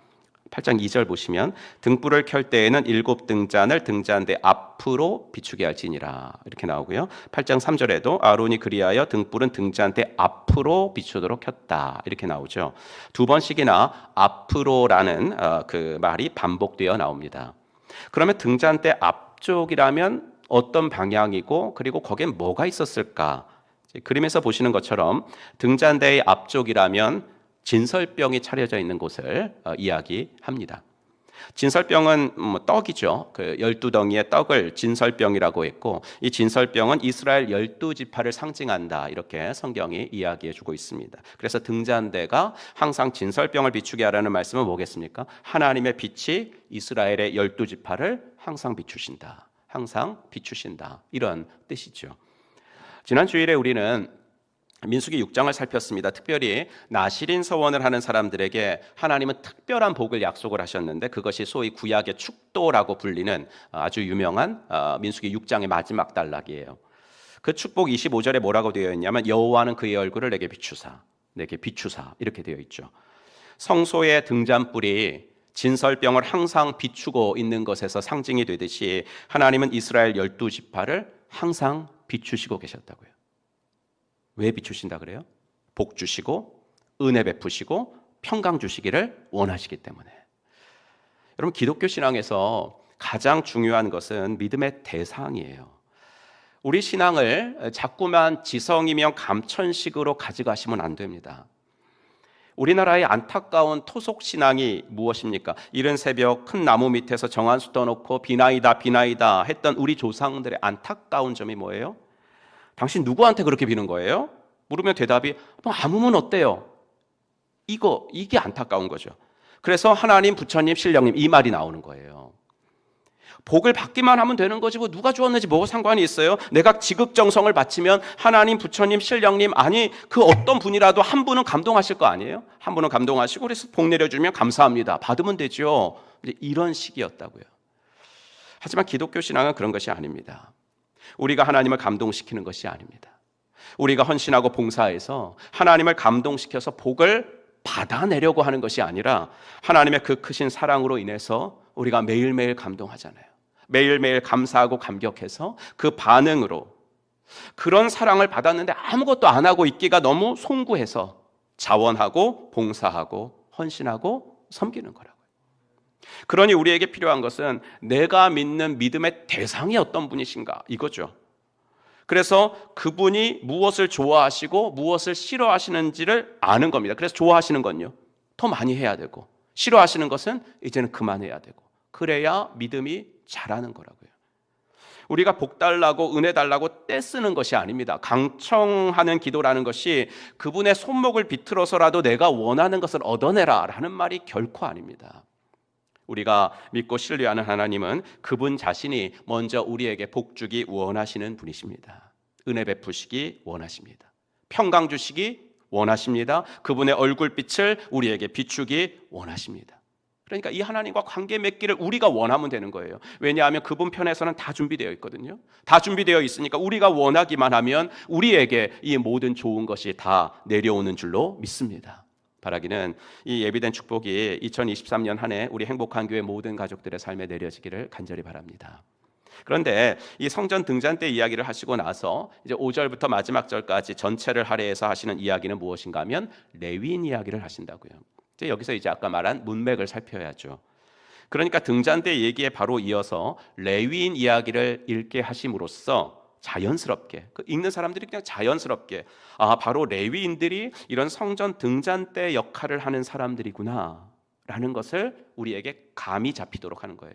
8장 2절 보시면 등불을 켤 때에는 7등잔을 등잔대 앞으로 비추게 할지니라 이렇게 나오고요. 8장 3절에도 아론이 그리하여 등불은 등잔대 앞으로 비추도록 켰다 이렇게 나오죠. 두 번씩이나 앞으로라는 그 말이 반복되어 나옵니다. 그러면 등잔대 앞쪽이라면 어떤 방향이고 그리고 거기엔 뭐가 있었을까? 그림에서 보시는 것처럼 등잔대의 앞쪽이라면 진설병이 차려져 있는 곳을 이야기합니다. 진설병은 떡이죠. 그 12덩이의 떡을 진설병이라고 했고 이 진설병은 이스라엘 12지파를 상징한다 이렇게 성경이 이야기해 주고 있습니다. 그래서 등잔대가 항상 진설병을 비추게 하라는 말씀은 뭐겠습니까? 하나님의 빛이 이스라엘의 12지파를 항상 비추신다. 항상 비추신다. 이런 뜻이죠. 지난 주일에 우리는 민수기 6장을 살폈습니다. 특별히 나실인 서원을 하는 사람들에게 하나님은 특별한 복을 약속을 하셨는데 그것이 소위 구약의 축도라고 불리는 아주 유명한 민수기 6장의 마지막 단락이에요. 그 축복 25절에 뭐라고 되어 있냐면 여호와는 그의 얼굴을 내게 비추사 이렇게 되어 있죠. 성소의 등잔불이 진설병을 항상 비추고 있는 것에서 상징이 되듯이 하나님은 이스라엘 12지파를 항상 비추시고 계셨다고요. 왜 비추신다 그래요? 복 주시고 은혜 베푸시고 평강 주시기를 원하시기 때문에. 여러분 기독교 신앙에서 가장 중요한 것은 믿음의 대상이에요. 우리 신앙을 자꾸만 지성이며 감천식으로 가져가시면 안 됩니다. 우리나라의 안타까운 토속 신앙이 무엇입니까? 이른 새벽 큰 나무 밑에서 정한수 떠놓고 비나이다 비나이다 했던 우리 조상들의 안타까운 점이 뭐예요? 당신 누구한테 그렇게 비는 거예요? 물으면 대답이 뭐 아무면 어때요? 이게 안타까운 거죠. 그래서 하나님, 부처님, 신령님 이 말이 나오는 거예요. 복을 받기만 하면 되는 거지 뭐 누가 주었는지 뭐가 상관이 있어요? 내가 지극정성을 바치면 하나님, 부처님, 신령님 아니 그 어떤 분이라도 한 분은 감동하실 거 아니에요? 한 분은 감동하시고 그래서 복 내려주면 감사합니다. 받으면 되죠. 이런 식이었다고요. 하지만 기독교 신앙은 그런 것이 아닙니다. 우리가 하나님을 감동시키는 것이 아닙니다. 우리가 헌신하고 봉사해서 하나님을 감동시켜서 복을 받아내려고 하는 것이 아니라 하나님의 그 크신 사랑으로 인해서 우리가 매일매일 감동하잖아요. 매일매일 감사하고 감격해서 그 반응으로 그런 사랑을 받았는데 아무것도 안 하고 있기가 너무 송구해서 자원하고 봉사하고 헌신하고 섬기는 거라고요. 그러니 우리에게 필요한 것은 내가 믿는 믿음의 대상이 어떤 분이신가 이거죠. 그래서 그분이 무엇을 좋아하시고 무엇을 싫어하시는지를 아는 겁니다. 그래서 좋아하시는 건요, 더 많이 해야 되고, 싫어하시는 것은 이제는 그만해야 되고, 그래야 믿음이 자라는 거라고요. 우리가 복 달라고 은혜 달라고 떼쓰는 것이 아닙니다. 강청하는 기도라는 것이 그분의 손목을 비틀어서라도 내가 원하는 것을 얻어내라 라는 말이 결코 아닙니다. 우리가 믿고 신뢰하는 하나님은 그분 자신이 먼저 우리에게 복 주기 원하시는 분이십니다. 은혜 베푸시기 원하십니다. 평강 주시기 원하십니다. 그분의 얼굴빛을 우리에게 비추기 원하십니다. 그러니까 이 하나님과 관계 맺기를 우리가 원하면 되는 거예요. 왜냐하면 그분 편에서는 다 준비되어 있거든요. 다 준비되어 있으니까 우리가 원하기만 하면 우리에게 이 모든 좋은 것이 다 내려오는 줄로 믿습니다. 바라기는 이 예비된 축복이 2023년 한 해 우리 행복한 교회 모든 가족들의 삶에 내려지기를 간절히 바랍니다. 그런데 이 성전 등잔 때 이야기를 하시고 나서 이제 5절부터 마지막 절까지 전체를 할애해서 하시는 이야기는 무엇인가 하면 레위인 이야기를 하신다고요. 여기서 이제 아까 말한 문맥을 살펴야죠. 그러니까 등잔대 얘기에 바로 이어서 레위인 이야기를 읽게 하심으로써 자연스럽게, 읽는 사람들이 그냥 자연스럽게 바로 레위인들이 이런 성전 등잔대 역할을 하는 사람들이구나 라는 것을 우리에게 감이 잡히도록 하는 거예요.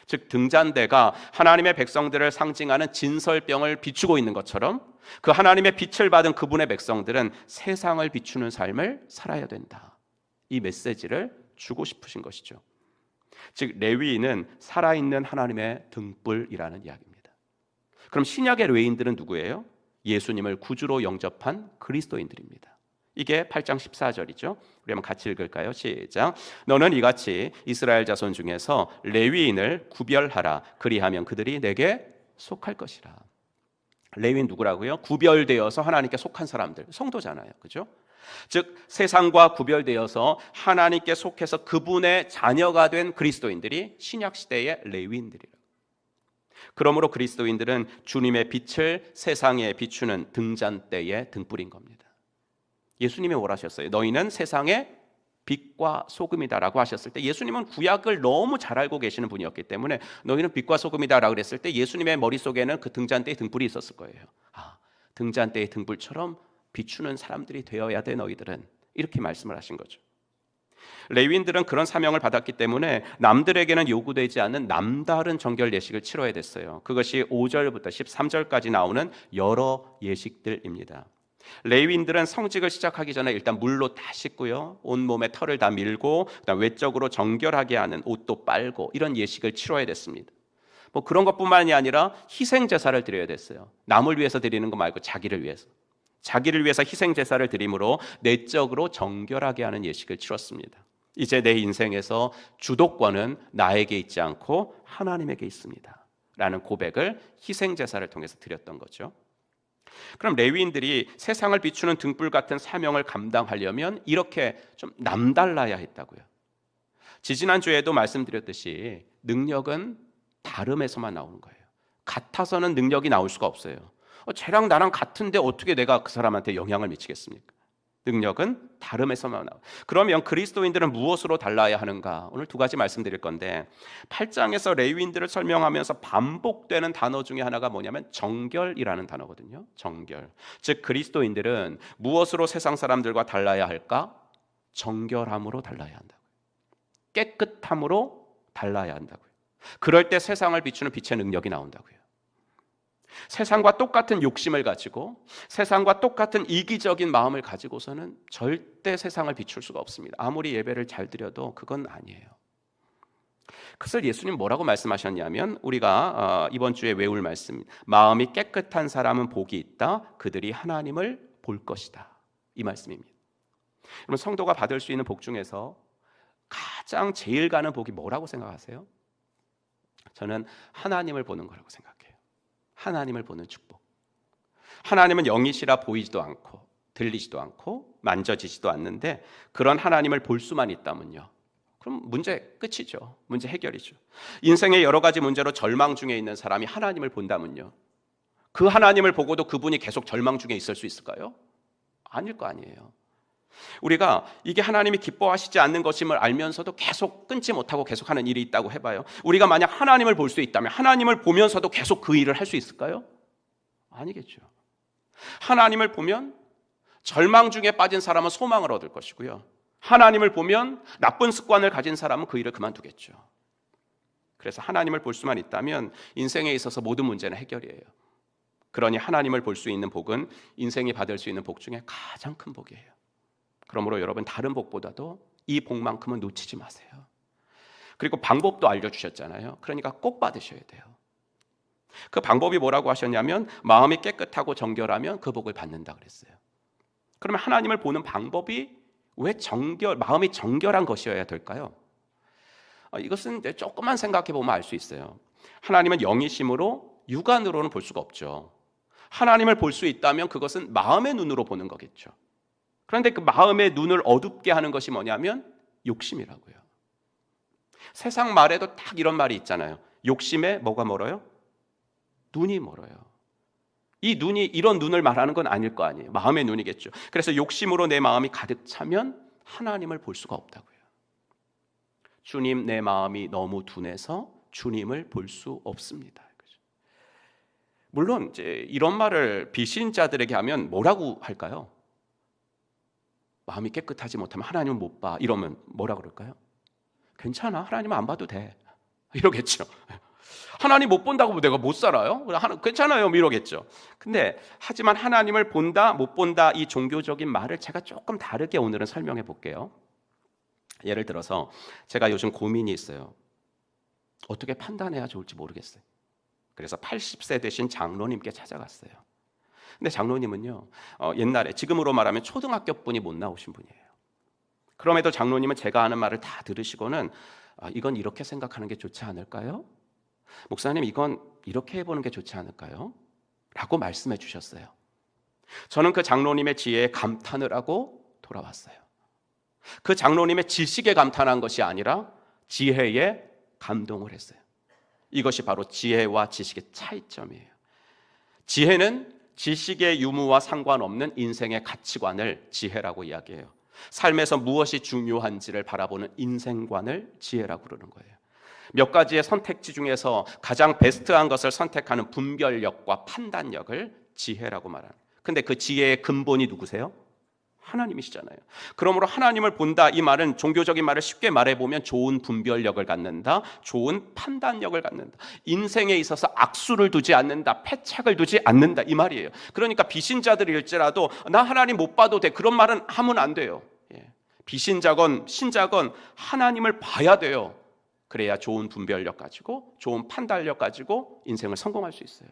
즉 등잔대가 하나님의 백성들을 상징하는 진설병을 비추고 있는 것처럼 그 하나님의 빛을 받은 그분의 백성들은 세상을 비추는 삶을 살아야 된다. 이 메시지를 주고 싶으신 것이죠. 즉 레위인은 살아있는 하나님의 등불이라는 이야기입니다. 그럼 신약의 레위인들은 누구예요? 예수님을 구주로 영접한 그리스도인들입니다. 이게 8장 14절이죠. 우리 한번 같이 읽을까요? 시작. 너는 이같이 이스라엘 자손 중에서 레위인을 구별하라. 그리하면 그들이 내게 속할 것이라. 레위인 누구라고요? 구별되어서 하나님께 속한 사람들, 성도잖아요. 그죠? 즉 세상과 구별되어서 하나님께 속해서 그분의 자녀가 된 그리스도인들이 신약 시대의 레위인들이에요. 그러므로 그리스도인들은 주님의 빛을 세상에 비추는 등잔대의 등불인 겁니다. 예수님이 뭐라 하셨어요? 너희는 세상의 빛과 소금이다라고 하셨을 때 예수님은 구약을 너무 잘 알고 계시는 분이었기 때문에 너희는 빛과 소금이다라고 그랬을 때 예수님의 머릿속에는 그 등잔대의 등불이 있었을 거예요. 등잔대의 등불처럼 비추는 사람들이 되어야 돼 너희들은, 이렇게 말씀을 하신 거죠. 레위인들은 그런 사명을 받았기 때문에 남들에게는 요구되지 않는 남다른 정결 예식을 치러야 됐어요. 그것이 5절부터 13절까지 나오는 여러 예식들입니다. 레위인들은 성직을 시작하기 전에 일단 물로 다 씻고요, 온몸에 털을 다 밀고 그다음 외적으로 정결하게 하는 옷도 빨고 이런 예식을 치러야 됐습니다. 뭐 그런 것뿐만이 아니라 희생 제사를 드려야 됐어요. 남을 위해서 드리는 거 말고 자기를 위해서 희생 제사를 드림으로 내적으로 정결하게 하는 예식을 치렀습니다. 이제 내 인생에서 주도권은 나에게 있지 않고 하나님에게 있습니다 라는 고백을 희생 제사를 통해서 드렸던 거죠. 그럼 레위인들이 세상을 비추는 등불 같은 사명을 감당하려면 이렇게 좀 남달라야 했다고요. 지지난주에도 말씀드렸듯이 능력은 다름에서만 나오는 거예요. 같아서는 능력이 나올 수가 없어요. 쟤랑 나랑 같은데 어떻게 내가 그 사람한테 영향을 미치겠습니까? 능력은 다름에서만 나와요. 그러면 그리스도인들은 무엇으로 달라야 하는가? 오늘 두 가지 말씀드릴 건데 8장에서 레위인들을 설명하면서 반복되는 단어 중에 하나가 뭐냐면 정결이라는 단어거든요. 정결. 즉 그리스도인들은 무엇으로 세상 사람들과 달라야 할까? 정결함으로 달라야 한다고요. 깨끗함으로 달라야 한다고요. 그럴 때 세상을 비추는 빛의 능력이 나온다고요. 세상과 똑같은 욕심을 가지고 세상과 똑같은 이기적인 마음을 가지고서는 절대 세상을 비출 수가 없습니다. 아무리 예배를 잘 드려도 그건 아니에요. 그래서 예수님 뭐라고 말씀하셨냐면 우리가 이번 주에 외울 말씀, 마음이 깨끗한 사람은 복이 있다. 그들이 하나님을 볼 것이다. 이 말씀입니다. 여러분 성도가 받을 수 있는 복 중에서 가장 제일 가는 복이 뭐라고 생각하세요? 저는 하나님을 보는 거라고 생각해요. 하나님을 보는 축복. 하나님은 영이시라 보이지도 않고 들리지도 않고 만져지지도 않는데 그런 하나님을 볼 수만 있다면요, 그럼 문제 끝이죠. 문제 해결이죠. 인생의 여러 가지 문제로 절망 중에 있는 사람이 하나님을 본다면요, 그 하나님을 보고도 그분이 계속 절망 중에 있을 수 있을까요? 아닐 거 아니에요. 우리가 이게 하나님이 기뻐하시지 않는 것임을 알면서도 계속 끊지 못하고 계속하는 일이 있다고 해봐요. 우리가 만약 하나님을 볼 수 있다면 하나님을 보면서도 계속 그 일을 할 수 있을까요? 아니겠죠. 하나님을 보면 절망 중에 빠진 사람은 소망을 얻을 것이고요, 하나님을 보면 나쁜 습관을 가진 사람은 그 일을 그만두겠죠. 그래서 하나님을 볼 수만 있다면 인생에 있어서 모든 문제는 해결이에요. 그러니 하나님을 볼 수 있는 복은 인생이 받을 수 있는 복 중에 가장 큰 복이에요. 그러므로 여러분, 다른 복보다도 이 복만큼은 놓치지 마세요. 그리고 방법도 알려주셨잖아요. 그러니까 꼭 받으셔야 돼요. 그 방법이 뭐라고 하셨냐면 마음이 깨끗하고 정결하면 그 복을 받는다 그랬어요. 그러면 하나님을 보는 방법이 왜 마음이 정결한 것이어야 될까요? 이것은 이제 조금만 생각해 보면 알 수 있어요. 하나님은 영이심으로 육안으로는 볼 수가 없죠. 하나님을 볼 수 있다면 그것은 마음의 눈으로 보는 거겠죠. 그런데 그 마음의 눈을 어둡게 하는 것이 뭐냐면 욕심이라고요. 세상 말에도 딱 이런 말이 있잖아요. 욕심에 뭐가 멀어요? 눈이 멀어요. 이 눈이 이런 눈을 말하는 건 아닐 거 아니에요. 마음의 눈이겠죠. 그래서 욕심으로 내 마음이 가득 차면 하나님을 볼 수가 없다고요. 주님, 내 마음이 너무 둔해서 주님을 볼 수 없습니다. 물론 이제 이런 말을 비신자들에게 하면 뭐라고 할까요? 마음이 깨끗하지 못하면 하나님을 못 봐, 이러면 뭐라 그럴까요? 괜찮아, 하나님은 안 봐도 돼, 이러겠죠. 하나님 못 본다고 내가 못 살아요? 괜찮아요, 이러겠죠. 근데 하지만 하나님을 본다 못 본다, 이 종교적인 말을 제가 조금 다르게 오늘은 설명해 볼게요. 예를 들어서 제가 요즘 고민이 있어요. 어떻게 판단해야 좋을지 모르겠어요. 그래서 80세 되신 장로님께 찾아갔어요. 근데 장로님은요, 옛날에, 지금으로 말하면 초등학교 분이 못 나오신 분이에요. 그럼에도 장로님은 제가 하는 말을 다 들으시고는 이건 이렇게 생각하는 게 좋지 않을까요? 목사님, 이건 이렇게 해보는 게 좋지 않을까요? 라고 말씀해 주셨어요. 저는 그 장로님의 지혜에 감탄을 하고 돌아왔어요. 그 장로님의 지식에 감탄한 것이 아니라 지혜에 감동을 했어요. 이것이 바로 지혜와 지식의 차이점이에요. 지혜는 지식의 유무와 상관없는 인생의 가치관을 지혜라고 이야기해요. 삶에서 무엇이 중요한지를 바라보는 인생관을 지혜라고 그러는 거예요. 몇 가지의 선택지 중에서 가장 베스트한 것을 선택하는 분별력과 판단력을 지혜라고 말하는. 근데 그 지혜의 근본이 누구세요? 하나님이시잖아요. 그러므로 하나님을 본다, 이 말은 종교적인 말을 쉽게 말해보면 좋은 분별력을 갖는다, 좋은 판단력을 갖는다, 인생에 있어서 악수를 두지 않는다, 패착을 두지 않는다, 이 말이에요. 그러니까 비신자들일지라도 나 하나님 못 봐도 돼, 그런 말은 하면 안 돼요. 비신자건 신자건 하나님을 봐야 돼요. 그래야 좋은 분별력 가지고 좋은 판단력 가지고 인생을 성공할 수 있어요.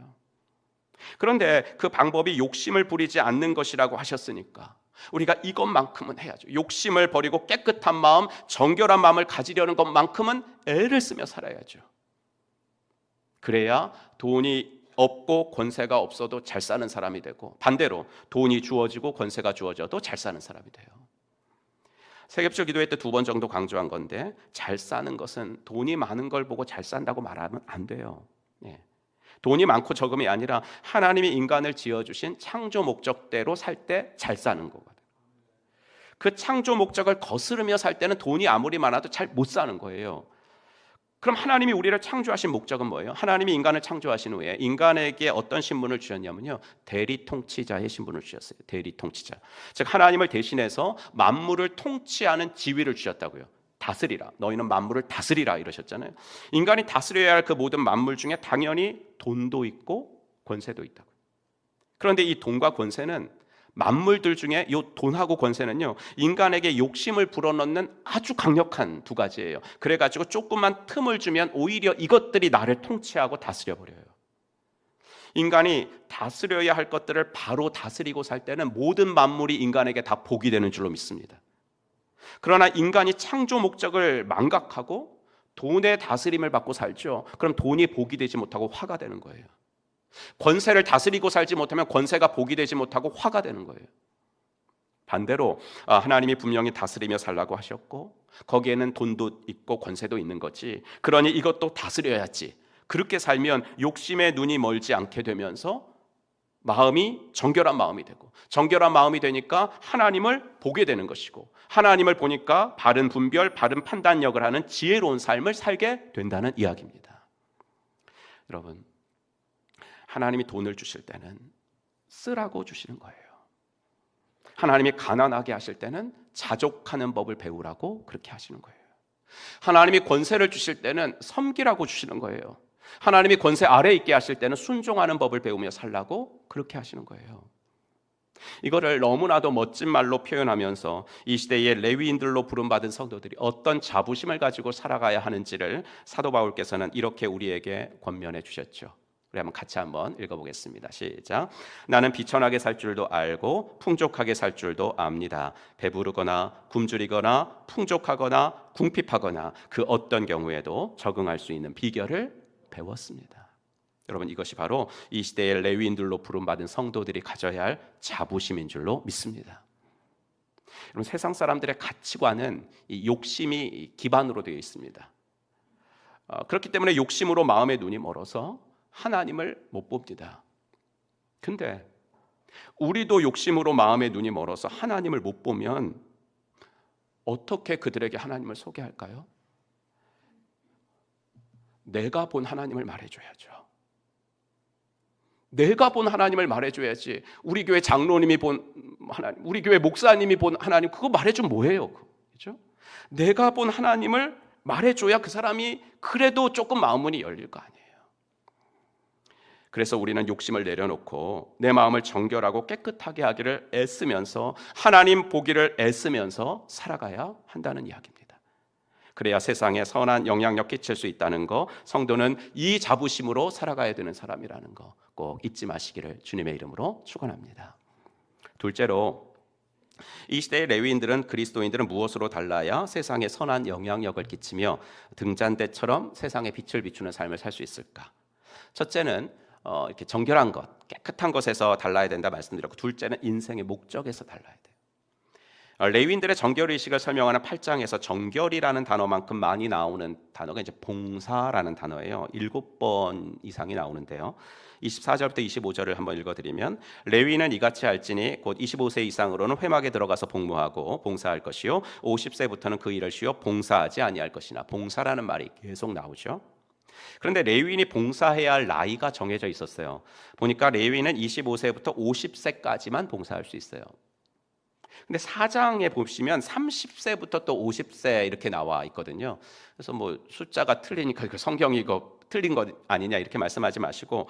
그런데 그 방법이 욕심을 부리지 않는 것이라고 하셨으니까 우리가 이것만큼은 해야죠. 욕심을 버리고 깨끗한 마음, 정결한 마음을 가지려는 것만큼은 애를 쓰며 살아야죠. 그래야 돈이 없고 권세가 없어도 잘 사는 사람이 되고, 반대로 돈이 주어지고 권세가 주어져도 잘 사는 사람이 돼요. 세계적 기도회 때 2번 정도 강조한 건데, 잘 사는 것은 돈이 많은 걸 보고 잘 산다고 말하면 안 돼요. 돈이 많고 적음이 아니라 하나님이 인간을 지어주신 창조 목적대로 살 때 잘 사는 거거든요. 그 창조 목적을 거스르며 살 때는 돈이 아무리 많아도 잘 못 사는 거예요. 그럼 하나님이 우리를 창조하신 목적은 뭐예요? 하나님이 인간을 창조하신 후에 인간에게 어떤 신분을 주셨냐면요, 대리통치자의 신분을 주셨어요. 대리통치자. 즉 하나님을 대신해서 만물을 통치하는 지위를 주셨다고요. 다스리라, 너희는 만물을 다스리라 이러셨잖아요. 인간이 다스려야 할 그 모든 만물 중에 당연히 돈도 있고 권세도 있다고요. 그런데 이 돈과 권세는, 만물들 중에 이 돈하고 권세는요, 인간에게 욕심을 불어넣는 아주 강력한 두 가지예요. 그래가지고 조금만 틈을 주면 오히려 이것들이 나를 통치하고 다스려버려요. 인간이 다스려야 할 것들을 바로 다스리고 살 때는 모든 만물이 인간에게 다 복이 되는 줄로 믿습니다. 그러나 인간이 창조 목적을 망각하고 돈의 다스림을 받고 살죠. 그럼 돈이 복이 되지 못하고 화가 되는 거예요. 권세를 다스리고 살지 못하면 권세가 복이 되지 못하고 화가 되는 거예요. 반대로 하나님이 분명히 다스리며 살라고 하셨고 거기에는 돈도 있고 권세도 있는 거지, 그러니 이것도 다스려야지, 그렇게 살면 욕심의 눈이 멀지 않게 되면서 마음이 정결한 마음이 되고, 정결한 마음이 되니까 하나님을 보게 되는 것이고, 하나님을 보니까 바른 분별, 바른 판단력을 하는 지혜로운 삶을 살게 된다는 이야기입니다. 여러분, 하나님이 돈을 주실 때는 쓰라고 주시는 거예요. 하나님이 가난하게 하실 때는 자족하는 법을 배우라고 그렇게 하시는 거예요. 하나님이 권세를 주실 때는 섬기라고 주시는 거예요. 하나님이 권세 아래에 있게 하실 때는 순종하는 법을 배우며 살라고 그렇게 하시는 거예요. 이거를 너무나도 멋진 말로 표현하면서 이 시대의 레위인들로 부름받은 성도들이 어떤 자부심을 가지고 살아가야 하는지를 사도 바울께서는 이렇게 우리에게 권면해 주셨죠. 우리 한번 같이 한번 읽어보겠습니다. 시작. 나는 비천하게 살 줄도 알고 풍족하게 살 줄도 압니다. 배부르거나 굶주리거나 풍족하거나 궁핍하거나 그 어떤 경우에도 적응할 수 있는 비결을 배웠습니다. 여러분, 이것이 바로 이 시대의 레위인들로 부름받은 성도들이 가져야 할 자부심인 줄로 믿습니다. 여러분, 세상 사람들의 가치관은 이 욕심이 기반으로 되어 있습니다. 그렇기 때문에 욕심으로 마음의 눈이 멀어서 하나님을 못 봅니다. 근데 우리도 욕심으로 마음의 눈이 멀어서 하나님을 못 보면 어떻게 그들에게 하나님을 소개할까요? 내가 본 하나님을 말해줘야죠. 내가 본 하나님을 말해줘야지. 우리 교회 장로님이 본 하나님, 우리 교회 목사님이 본 하나님, 그거 말해주면 뭐예요? 그렇죠? 내가 본 하나님을 말해줘야 그 사람이 그래도 조금 마음문이 열릴 거 아니에요. 그래서 우리는 욕심을 내려놓고 내 마음을 정결하고 깨끗하게 하기를 애쓰면서 하나님 보기를 애쓰면서 살아가야 한다는 이야기입니다. 그래야 세상에 선한 영향력 끼칠 수 있다는 거, 성도는 이 자부심으로 살아가야 되는 사람이라는 거 꼭 잊지 마시기를 주님의 이름으로 축원합니다. 둘째로, 이 시대의 레위인들은 그리스도인들은 무엇으로 달라야 세상에 선한 영향력을 끼치며 등잔대처럼 세상에 빛을 비추는 삶을 살 수 있을까? 첫째는 이렇게 정결한 것, 깨끗한 것에서 달라야 된다 말씀드렸고, 둘째는 인생의 목적에서 달라야 돼요. 레위인들의 정결의식을 설명하는 8장에서 정결이라는 단어만큼 많이 나오는 단어가 이제 봉사라는 단어예요. 7번 이상이 나오는데요. 24절부터 25절을 한번 읽어드리면, 레위인은 이같이 할지니 곧 25세 이상으로는 회막에 들어가서 복무하고 봉사할 것이요 50세부터는 그 일을 쉬어 봉사하지 아니할 것이나. 봉사라는 말이 계속 나오죠. 그런데 레위인이 봉사해야 할 나이가 정해져 있었어요. 보니까 레위인은 25세부터 50세까지만 봉사할 수 있어요. 근데 4장에 보시면 30세부터 또 50세 이렇게 나와 있거든요. 그래서 뭐 숫자가 틀리니까 성경이 이거 틀린 것 아니냐 이렇게 말씀하지 마시고,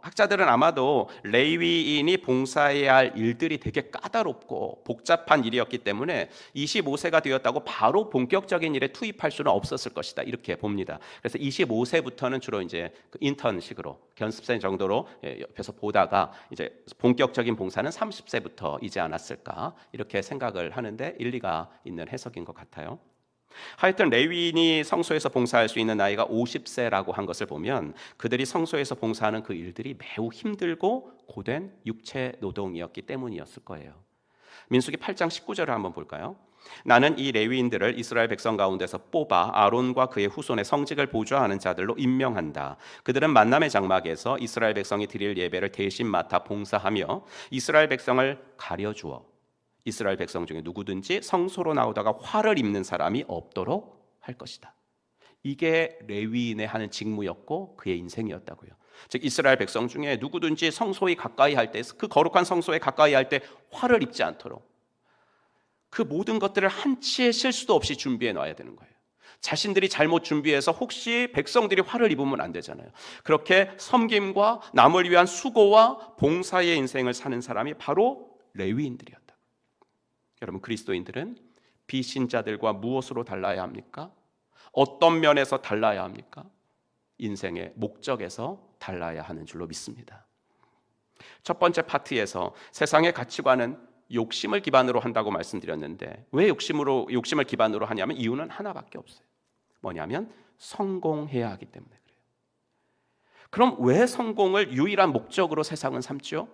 학자들은 아마도 레위인이 봉사해야 할 일들이 되게 까다롭고 복잡한 일이었기 때문에 25세가 되었다고 바로 본격적인 일에 투입할 수는 없었을 것이다 이렇게 봅니다. 그래서 25세부터는 주로 이제 인턴식으로 견습생 정도로 옆에서 보다가 이제 본격적인 봉사는 30세부터이지 않았을까 이렇게 생각을 하는데 일리가 있는 해석인 것 같아요. 하여튼 레위인이 성소에서 봉사할 수 있는 나이가 50세라고 한 것을 보면 그들이 성소에서 봉사하는 그 일들이 매우 힘들고 고된 육체 노동이었기 때문이었을 거예요. 민수기 8장 19절을 한번 볼까요? 나는 이 레위인들을 이스라엘 백성 가운데서 뽑아 아론과 그의 후손의 성직을 보좌하는 자들로 임명한다. 그들은 만남의 장막에서 이스라엘 백성이 드릴 예배를 대신 맡아 봉사하며 이스라엘 백성을 가려주어 이스라엘 백성 중에 누구든지 성소로 나오다가 화를 입는 사람이 없도록 할 것이다. 이게 레위인의 하는 직무였고 그의 인생이었다고요. 즉 이스라엘 백성 중에 누구든지 성소에 가까이 할 때, 그 거룩한 성소에 가까이 할 때 화를 입지 않도록 그 모든 것들을 한치의 실수도 없이 준비해 놔야 되는 거예요. 자신들이 잘못 준비해서 혹시 백성들이 화를 입으면 안 되잖아요. 그렇게 섬김과 남을 위한 수고와 봉사의 인생을 사는 사람이 바로 레위인들이었다. 여러분, 그리스도인들은 비신자들과 무엇으로 달라야 합니까? 어떤 면에서 달라야 합니까? 인생의 목적에서 달라야 하는 줄로 믿습니다. 첫 번째 파트에서 세상의 가치관은 욕심을 기반으로 한다고 말씀드렸는데, 왜 욕심을 기반으로 하냐면 이유는 하나밖에 없어요. 뭐냐면 성공해야 하기 때문에 그래요. 그럼 왜 성공을 유일한 목적으로 세상은 삼죠?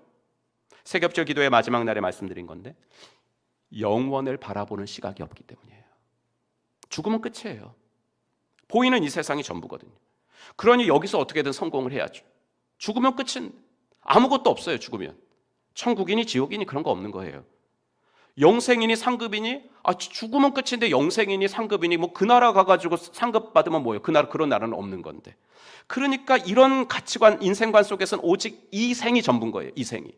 세겹절 기도의 마지막 날에 말씀드린 건데, 영원을 바라보는 시각이 없기 때문이에요. 죽으면 끝이에요. 보이는 이 세상이 전부거든요. 그러니 여기서 어떻게든 성공을 해야죠. 죽으면 끝은 아무것도 없어요. 죽으면. 천국이니 지옥이니 그런 거 없는 거예요. 영생이니 상급이니 죽으면 끝인데 영생이니 상급이니 뭐 그 나라 가가지고 상급 받으면 뭐예요? 그 나라 그런 나라는 없는 건데. 그러니까 이런 가치관, 인생관 속에서는 오직 이 생이 전부인 거예요. 이 생이.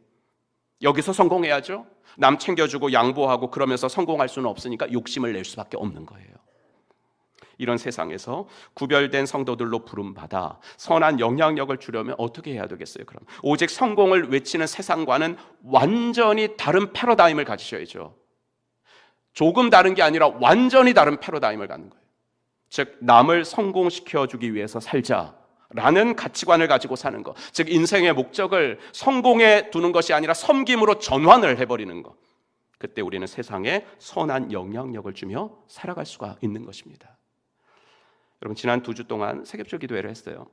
여기서 성공해야죠. 남 챙겨주고 양보하고 그러면서 성공할 수는 없으니까 욕심을 낼 수밖에 없는 거예요. 이런 세상에서 구별된 성도들로 부름받아 선한 영향력을 주려면 어떻게 해야 되겠어요? 그럼 오직 성공을 외치는 세상과는 완전히 다른 패러다임을 가지셔야죠. 조금 다른 게 아니라 완전히 다른 패러다임을 갖는 거예요. 즉 남을 성공시켜주기 위해서 살자라는 가치관을 가지고 사는 것, 즉 인생의 목적을 성공에 두는 것이 아니라 섬김으로 전환을 해버리는 것. 그때 우리는 세상에 선한 영향력을 주며 살아갈 수가 있는 것입니다. 여러분, 지난 2주 동안 세겹절 기도회를 했어요.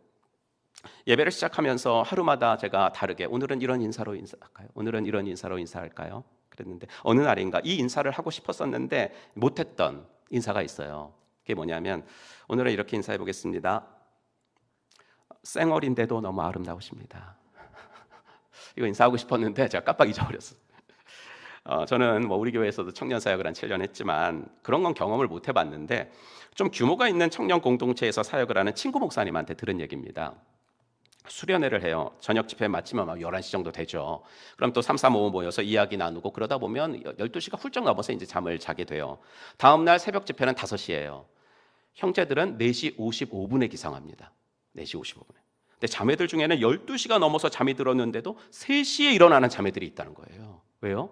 예배를 시작하면서 하루마다 제가 다르게 오늘은 이런 인사로 인사할까요? 오늘은 이런 인사로 인사할까요? 그랬는데 어느 날인가 이 인사를 하고 싶었었는데 못했던 인사가 있어요. 그게 뭐냐면 오늘은 이렇게 인사해 보겠습니다. 쌩얼인데도 너무 아름다우십니다. 이거 인사하고 싶었는데 제가 깜빡 잊어버렸어요. 저는 우리 교회에서도 청년 사역을 한 7년 했지만 그런 건 경험을 못 해봤는데 좀 규모가 있는 청년 공동체에서 사역을 하는 친구 목사님한테 들은 얘기입니다. 수련회를 해요. 저녁 집회 마치면 막 11시 정도 되죠. 그럼 또 3, 4, 5 모여서 이야기 나누고 그러다 보면 12시가 훌쩍 넘어서 이제 잠을 자게 돼요. 다음 날 새벽 집회는 5시예요. 형제들은 4시 55분에 기상합니다. 4시 55분에. 근데 자매들 중에는 12시가 넘어서 잠이 들었는데도 3시에 일어나는 자매들이 있다는 거예요. 왜요?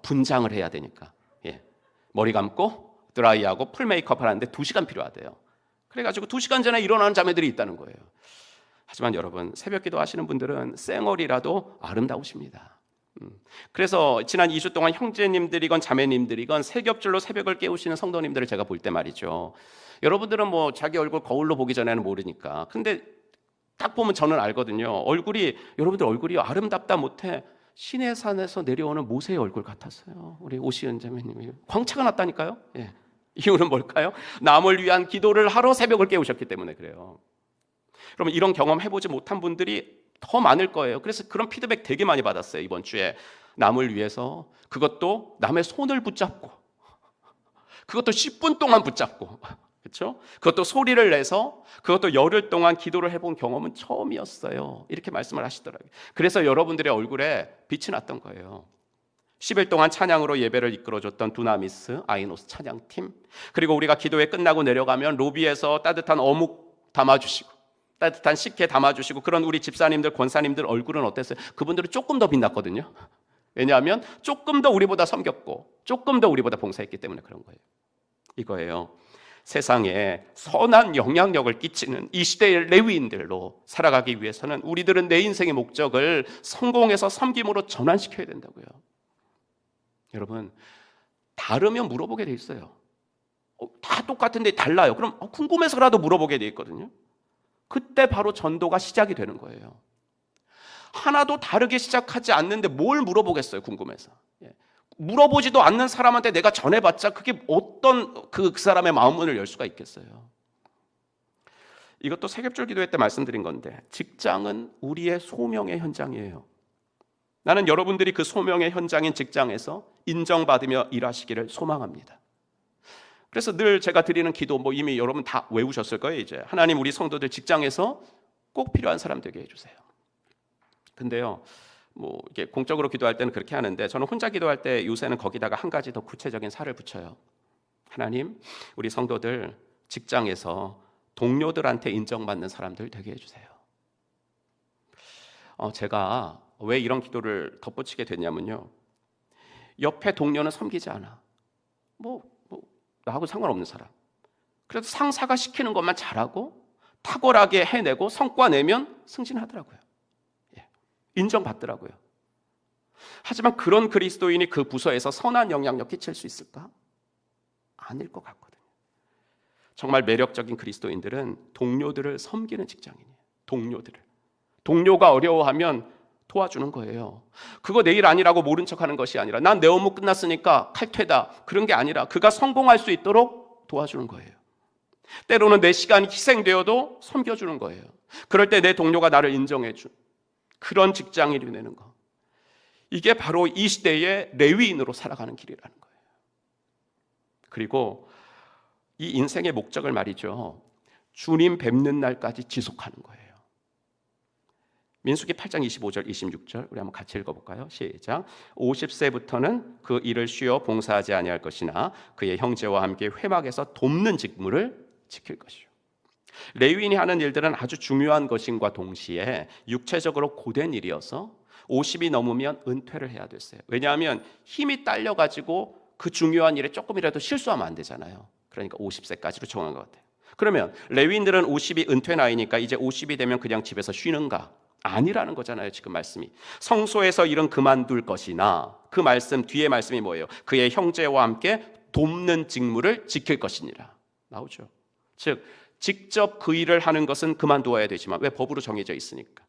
분장을 해야 되니까. 머리 감고 드라이하고 풀 메이크업 하는데 2시간 필요하대요. 그래가지고 2시간 전에 일어나는 자매들이 있다는 거예요. 하지만 여러분, 새벽 기도 하시는 분들은 쌩얼이라도 아름다우십니다. 그래서 지난 2주 동안 형제님들이건 자매님들이건 세겹절로 새벽을 깨우시는 성도님들을 제가 볼 때 말이죠. 여러분들은 뭐 자기 얼굴 거울로 보기 전에는 모르니까. 근데 딱 보면 저는 알거든요. 여러분들 얼굴이 아름답다 못해 신의 산에서 내려오는 모세의 얼굴 같았어요. 우리 오시은 자매님이 광채가 났다니까요. 이유는 뭘까요? 남을 위한 기도를 하러 새벽을 깨우셨기 때문에 그래요. 여러분, 이런 경험 해보지 못한 분들이 더 많을 거예요. 그래서 그런 피드백 되게 많이 받았어요. 이번 주에 남을 위해서, 그것도 남의 손을 붙잡고, 그것도 10분 동안 붙잡고, 그렇죠? 그것도 소리를 내서, 그것도 열흘 동안 기도를 해본 경험은 처음이었어요. 이렇게 말씀을 하시더라고요. 그래서 여러분들의 얼굴에 빛이 났던 거예요. 10일 동안 찬양으로 예배를 이끌어줬던 두나미스, 아이노스 찬양팀, 그리고 우리가 기도회 끝나고 내려가면 로비에서 따뜻한 어묵 담아주시고 따뜻한 식혜 담아주시고 그런 우리 집사님들, 권사님들 얼굴은 어땠어요? 그분들은 조금 더 빛났거든요. 왜냐하면 조금 더 우리보다 섬겼고 조금 더 우리보다 봉사했기 때문에 그런 거예요. 이거예요. 세상에 선한 영향력을 끼치는 이 시대의 레위인들로 살아가기 위해서는 우리들은 내 인생의 목적을 성공해서 섬김으로 전환시켜야 된다고요. 여러분, 다르면 물어보게 돼 있어요. 다 똑같은데 달라요. 그럼 궁금해서라도 물어보게 돼 있거든요. 그때 바로 전도가 시작이 되는 거예요. 하나도 다르게 시작하지 않는데 뭘 물어보겠어요, 궁금해서. 물어보지도 않는 사람한테 내가 전해봤자 그게 어떤 그 사람의 마음문을 열 수가 있겠어요. 이것도 세겹절 기도회 때 말씀드린 건데, 직장은 우리의 소명의 현장이에요. 나는 여러분들이 그 소명의 현장인 직장에서 인정받으며 일하시기를 소망합니다. 그래서 늘 제가 드리는 기도, 이미 여러분 다 외우셨을 거예요. 이제 하나님, 우리 성도들 직장에서 꼭 필요한 사람 되게 해주세요. 근데요, 이렇게 공적으로 기도할 때는 그렇게 하는데, 저는 혼자 기도할 때 요새는 거기다가 한 가지 더 구체적인 살을 붙여요. 하나님, 우리 성도들 직장에서 동료들한테 인정받는 사람들 되게 해주세요. 제가 왜 이런 기도를 덧붙이게 됐냐면요, 옆에 동료는 섬기지 않아. 나하고 상관없는 사람. 그래도 상사가 시키는 것만 잘하고 탁월하게 해내고 성과 내면 승진하더라고요. 인정받더라고요. 하지만 그런 그리스도인이 그 부서에서 선한 영향력 끼칠 수 있을까? 아닐 것 같거든요. 정말 매력적인 그리스도인들은 동료들을 섬기는 직장인이에요. 동료가 어려워하면 도와주는 거예요. 그거 내일 아니라고 모른 척하는 것이 아니라, 난 내 업무 끝났으니까 칼퇴다, 그런 게 아니라 그가 성공할 수 있도록 도와주는 거예요. 때로는 내 시간이 희생되어도 섬겨주는 거예요. 그럴 때 내 동료가 나를 인정해 준 그런 직장인이 되는 것, 이게 바로 이 시대의 레위인으로 살아가는 길이라는 거예요. 그리고 이 인생의 목적을 말이죠, 주님 뵙는 날까지 지속하는 거예요. 민수기 8장 25절 26절 우리 한번 같이 읽어볼까요? 시작. 50세부터는 그 일을 쉬어 봉사하지 아니할 것이나 그의 형제와 함께 회막에서 돕는 직무를 지킬 것이요. 레위인이 하는 일들은 아주 중요한 것인과 동시에 육체적으로 고된 일이어서 50이 넘으면 은퇴를 해야 됐어요. 왜냐하면 힘이 딸려가지고 그 중요한 일에 조금이라도 실수하면 안 되잖아요. 그러니까 50세까지로 정한 것 같아요. 그러면 레위인들은 50이 은퇴 나이니까 이제 50이 되면 그냥 집에서 쉬는가? 아니라는 거잖아요. 지금 말씀이 성소에서 일은 그만둘 것이나, 그 말씀 뒤에 말씀이 뭐예요? 그의 형제와 함께 돕는 직무를 지킬 것이니라 나오죠. 즉 직접 그 일을 하는 것은 그만두어야 되지만, 왜? 법으로 정해져 있으니까.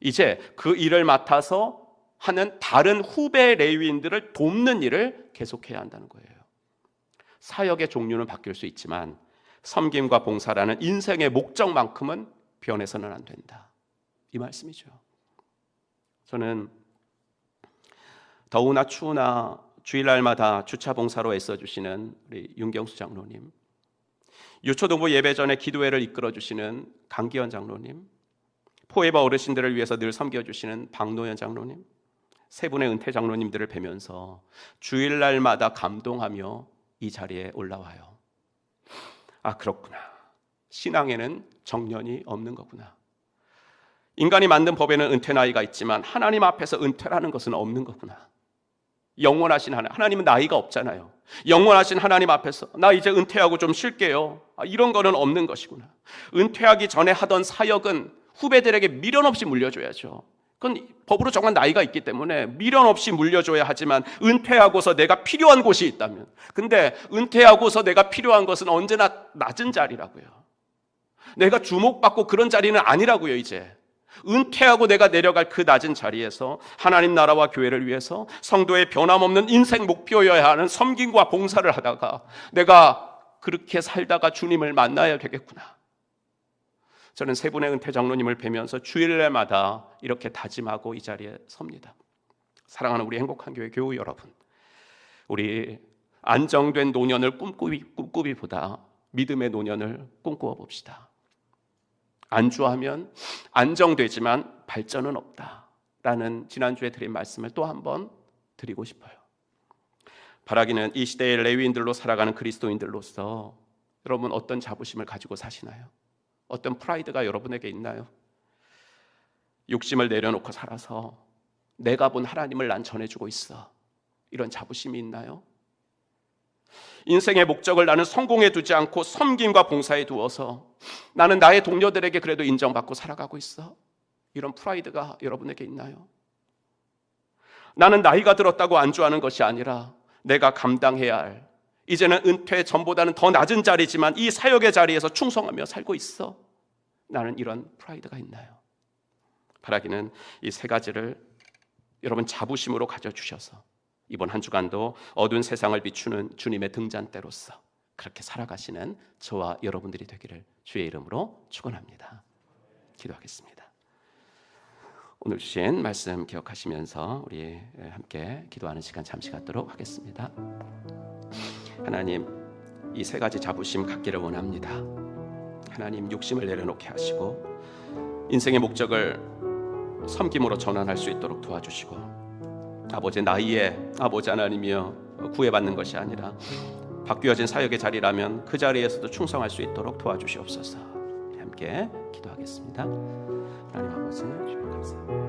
이제 그 일을 맡아서 하는 다른 후배 레위인들을 돕는 일을 계속해야 한다는 거예요. 사역의 종류는 바뀔 수 있지만 섬김과 봉사라는 인생의 목적만큼은 변해서는 안 된다, 이 말씀이죠. 저는 더우나 추우나 주일날마다 주차 봉사로 애써주시는 우리 윤경수 장로님, 유초동부 예배 전에 기도회를 이끌어주시는 강기현 장로님, 포에버 어르신들을 위해서 늘 섬겨주시는 박노현 장로님, 세 분의 은퇴 장로님들을 뵈면서 주일날마다 감동하며 이 자리에 올라와요. 아, 그렇구나. 신앙에는 정년이 없는 거구나. 인간이 만든 법에는 은퇴 나이가 있지만 하나님 앞에서 은퇴라는 것은 없는 거구나. 영원하신 하나님은 나이가 없잖아요. 영원하신 하나님 앞에서 나 이제 은퇴하고 좀 쉴게요, 이런 거는 없는 것이구나. 은퇴하기 전에 하던 사역은 후배들에게 미련 없이 물려줘야죠. 그건 법으로 정한 나이가 있기 때문에 미련 없이 물려줘야 하지만, 은퇴하고서 내가 필요한 곳이 있다면, 근데 은퇴하고서 내가 필요한 것은 언제나 낮은 자리라고요. 내가 주목받고 그런 자리는 아니라고요. 이제 은퇴하고 내가 내려갈 그 낮은 자리에서 하나님 나라와 교회를 위해서 성도의 변함없는 인생 목표여야 하는 섬김과 봉사를 하다가 내가 그렇게 살다가 주님을 만나야 되겠구나. 저는 세 분의 은퇴 장로님을 뵈면서 주일날마다 이렇게 다짐하고 이 자리에 섭니다. 사랑하는 우리 행복한 교회 교우 여러분, 우리 안정된 노년을 꿈꾸기보다 믿음의 노년을 꿈꾸어 봅시다. 안주하면 안정되지만 발전은 없다라는 지난주에 드린 말씀을 또 한번 드리고 싶어요. 바라기는 이 시대의 레위인들로 살아가는 그리스도인들로서 여러분 어떤 자부심을 가지고 사시나요? 어떤 프라이드가 여러분에게 있나요? 욕심을 내려놓고 살아서 내가 본 하나님을 난 전해주고 있어, 이런 자부심이 있나요? 인생의 목적을 나는 성공에 두지 않고 섬김과 봉사에 두어서 나는 나의 동료들에게 그래도 인정받고 살아가고 있어, 이런 프라이드가 여러분에게 있나요? 나는 나이가 들었다고 안주하는 것이 아니라 내가 감당해야 할, 이제는 은퇴 전보다는 더 낮은 자리지만 이 사역의 자리에서 충성하며 살고 있어, 나는 이런 프라이드가 있나요? 바라기는 이 세 가지를 여러분 자부심으로 가져주셔서 이번 한 주간도 어두운 세상을 비추는 주님의 등잔대로서 그렇게 살아가시는 저와 여러분들이 되기를 주의 이름으로 축원합니다. 기도하겠습니다. 오늘 주신 말씀 기억하시면서 우리 함께 기도하는 시간 잠시 갖도록 하겠습니다. 하나님, 이 세 가지 자부심 갖기를 원합니다. 하나님, 욕심을 내려놓게 하시고 인생의 목적을 섬김으로 전환할 수 있도록 도와주시고, 아버지 나이에 아버지 하나님이여 구애받는 것이 아니라 바뀌어진 사역의 자리라면 그 자리에서도 충성할 수 있도록 도와주시옵소서. 함께 기도하겠습니다. 하나님 아버지 주님 감사합니다.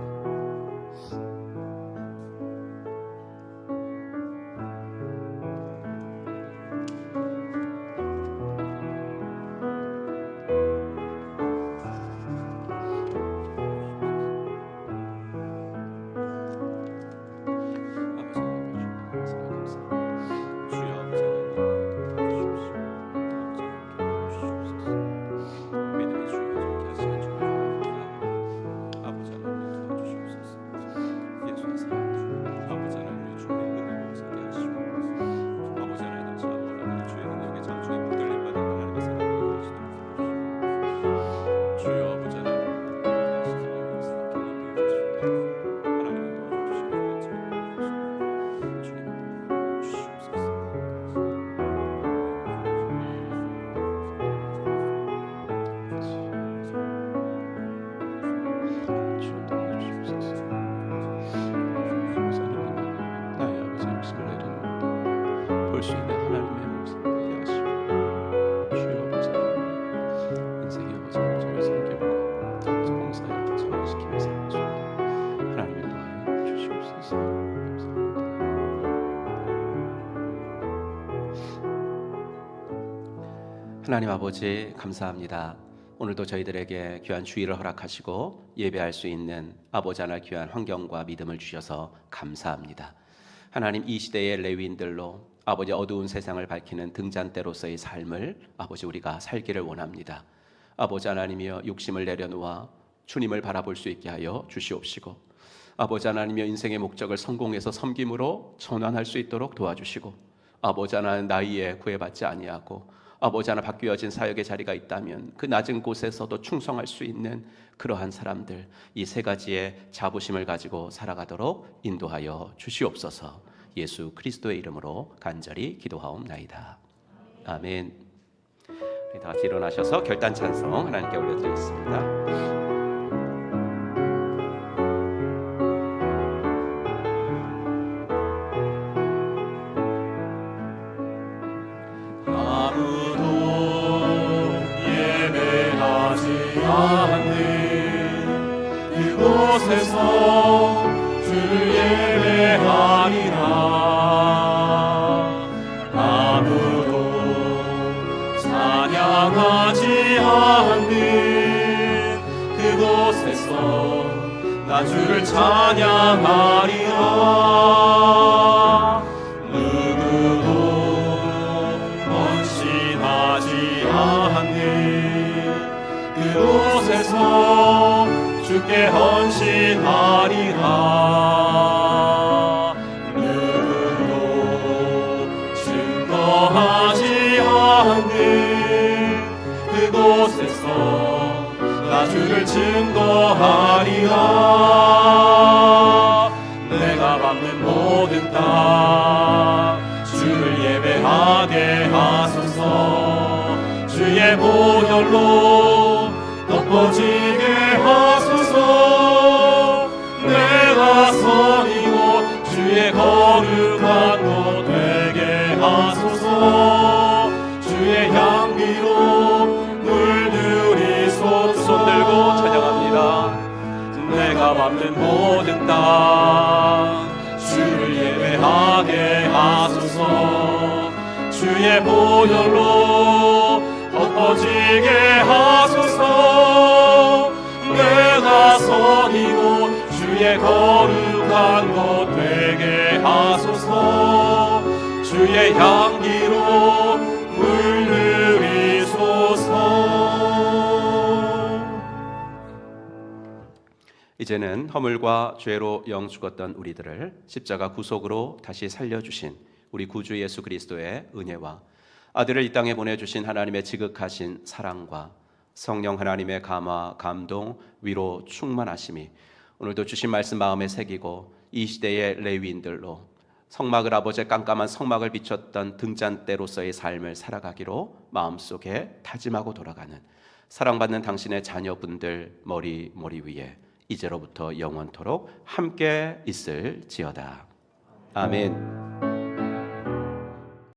볼 수 있는 하나님의 모습 되게 하시고 주여 아버지 인생의 아버지 목적을 섬기고 아버지 봉사에 전시키며 살아주시고 하나님 인도하여 주시옵소서. 하나님 아버지 감사합니다. 오늘도 저희들에게 귀한 주의를 허락하시고 예배할 수 있는 아버지 하나 귀한 환경과 믿음을 주셔서 감사합니다. 하나님 이 시대의 레위인들로 아버지 어두운 세상을 밝히는 등잔대로서의 삶을 아버지 우리가 살기를 원합니다. 아버지 하나님이여 욕심을 내려놓아 주님을 바라볼 수 있게 하여 주시옵시고 아버지 하나님이여 인생의 목적을 성공해서 섬김으로 전환할 수 있도록 도와주시고 아버지 하나님 나이에 구애받지 아니하고 아버지 하나 바뀌어진 사역의 자리가 있다면 그 낮은 곳에서도 충성할 수 있는 그러한 사람들 이 세 가지의 자부심을 가지고 살아가도록 인도하여 주시옵소서. 예수 그리스도의 이름으로 간절히 기도하옵나이다. 아멘. 우리 다 같이 일어나셔서 결단 찬송 하나님께 올려드리겠습니다. 그곳에서 주를 예배하리라. 아무도 찬양하지 않는 그곳에서 나 주를 찬양하리라. 누구도 헌신하지 않는 그곳에서 주께 헌신하리라. 누구도 증거하지 않는 그곳에서 나 주를 증거하리라. 내가 밟는 모든 땅 주를 예배하게 하소서. 주의 보혈로 덮어지게 하소서. 내가 선 이곳 주의 거룩한 곳 되게 하소서. 주의 향기로 물들이소서. 손 들고 찬양합니다. 내가 밟는 모든 땅 주를 예배하게 하소서. 주의 보혈로 덮어지게 하소서. 내가 선 이곳 주의 거룩한 곳 되게 하소서. 주의 향기로 물들이소서. 이제는 허물과 죄로 영 죽었던 우리들을 십자가 구속으로 다시 살려주신 우리 구주 예수 그리스도의 은혜와 아들을 이 땅에 보내주신 하나님의 지극하신 사랑과 성령 하나님의 감화, 감동, 위로, 충만하심이 오늘도 주신 말씀 마음에 새기고 이 시대의 레위인들로 성막을 아버지의 깜깜한 성막을 비췄던 등잔대로서의 삶을 살아가기로 마음속에 다짐하고 돌아가는 사랑받는 당신의 자녀분들 머리 위에 이제로부터 영원토록 함께 있을지어다. 아멘.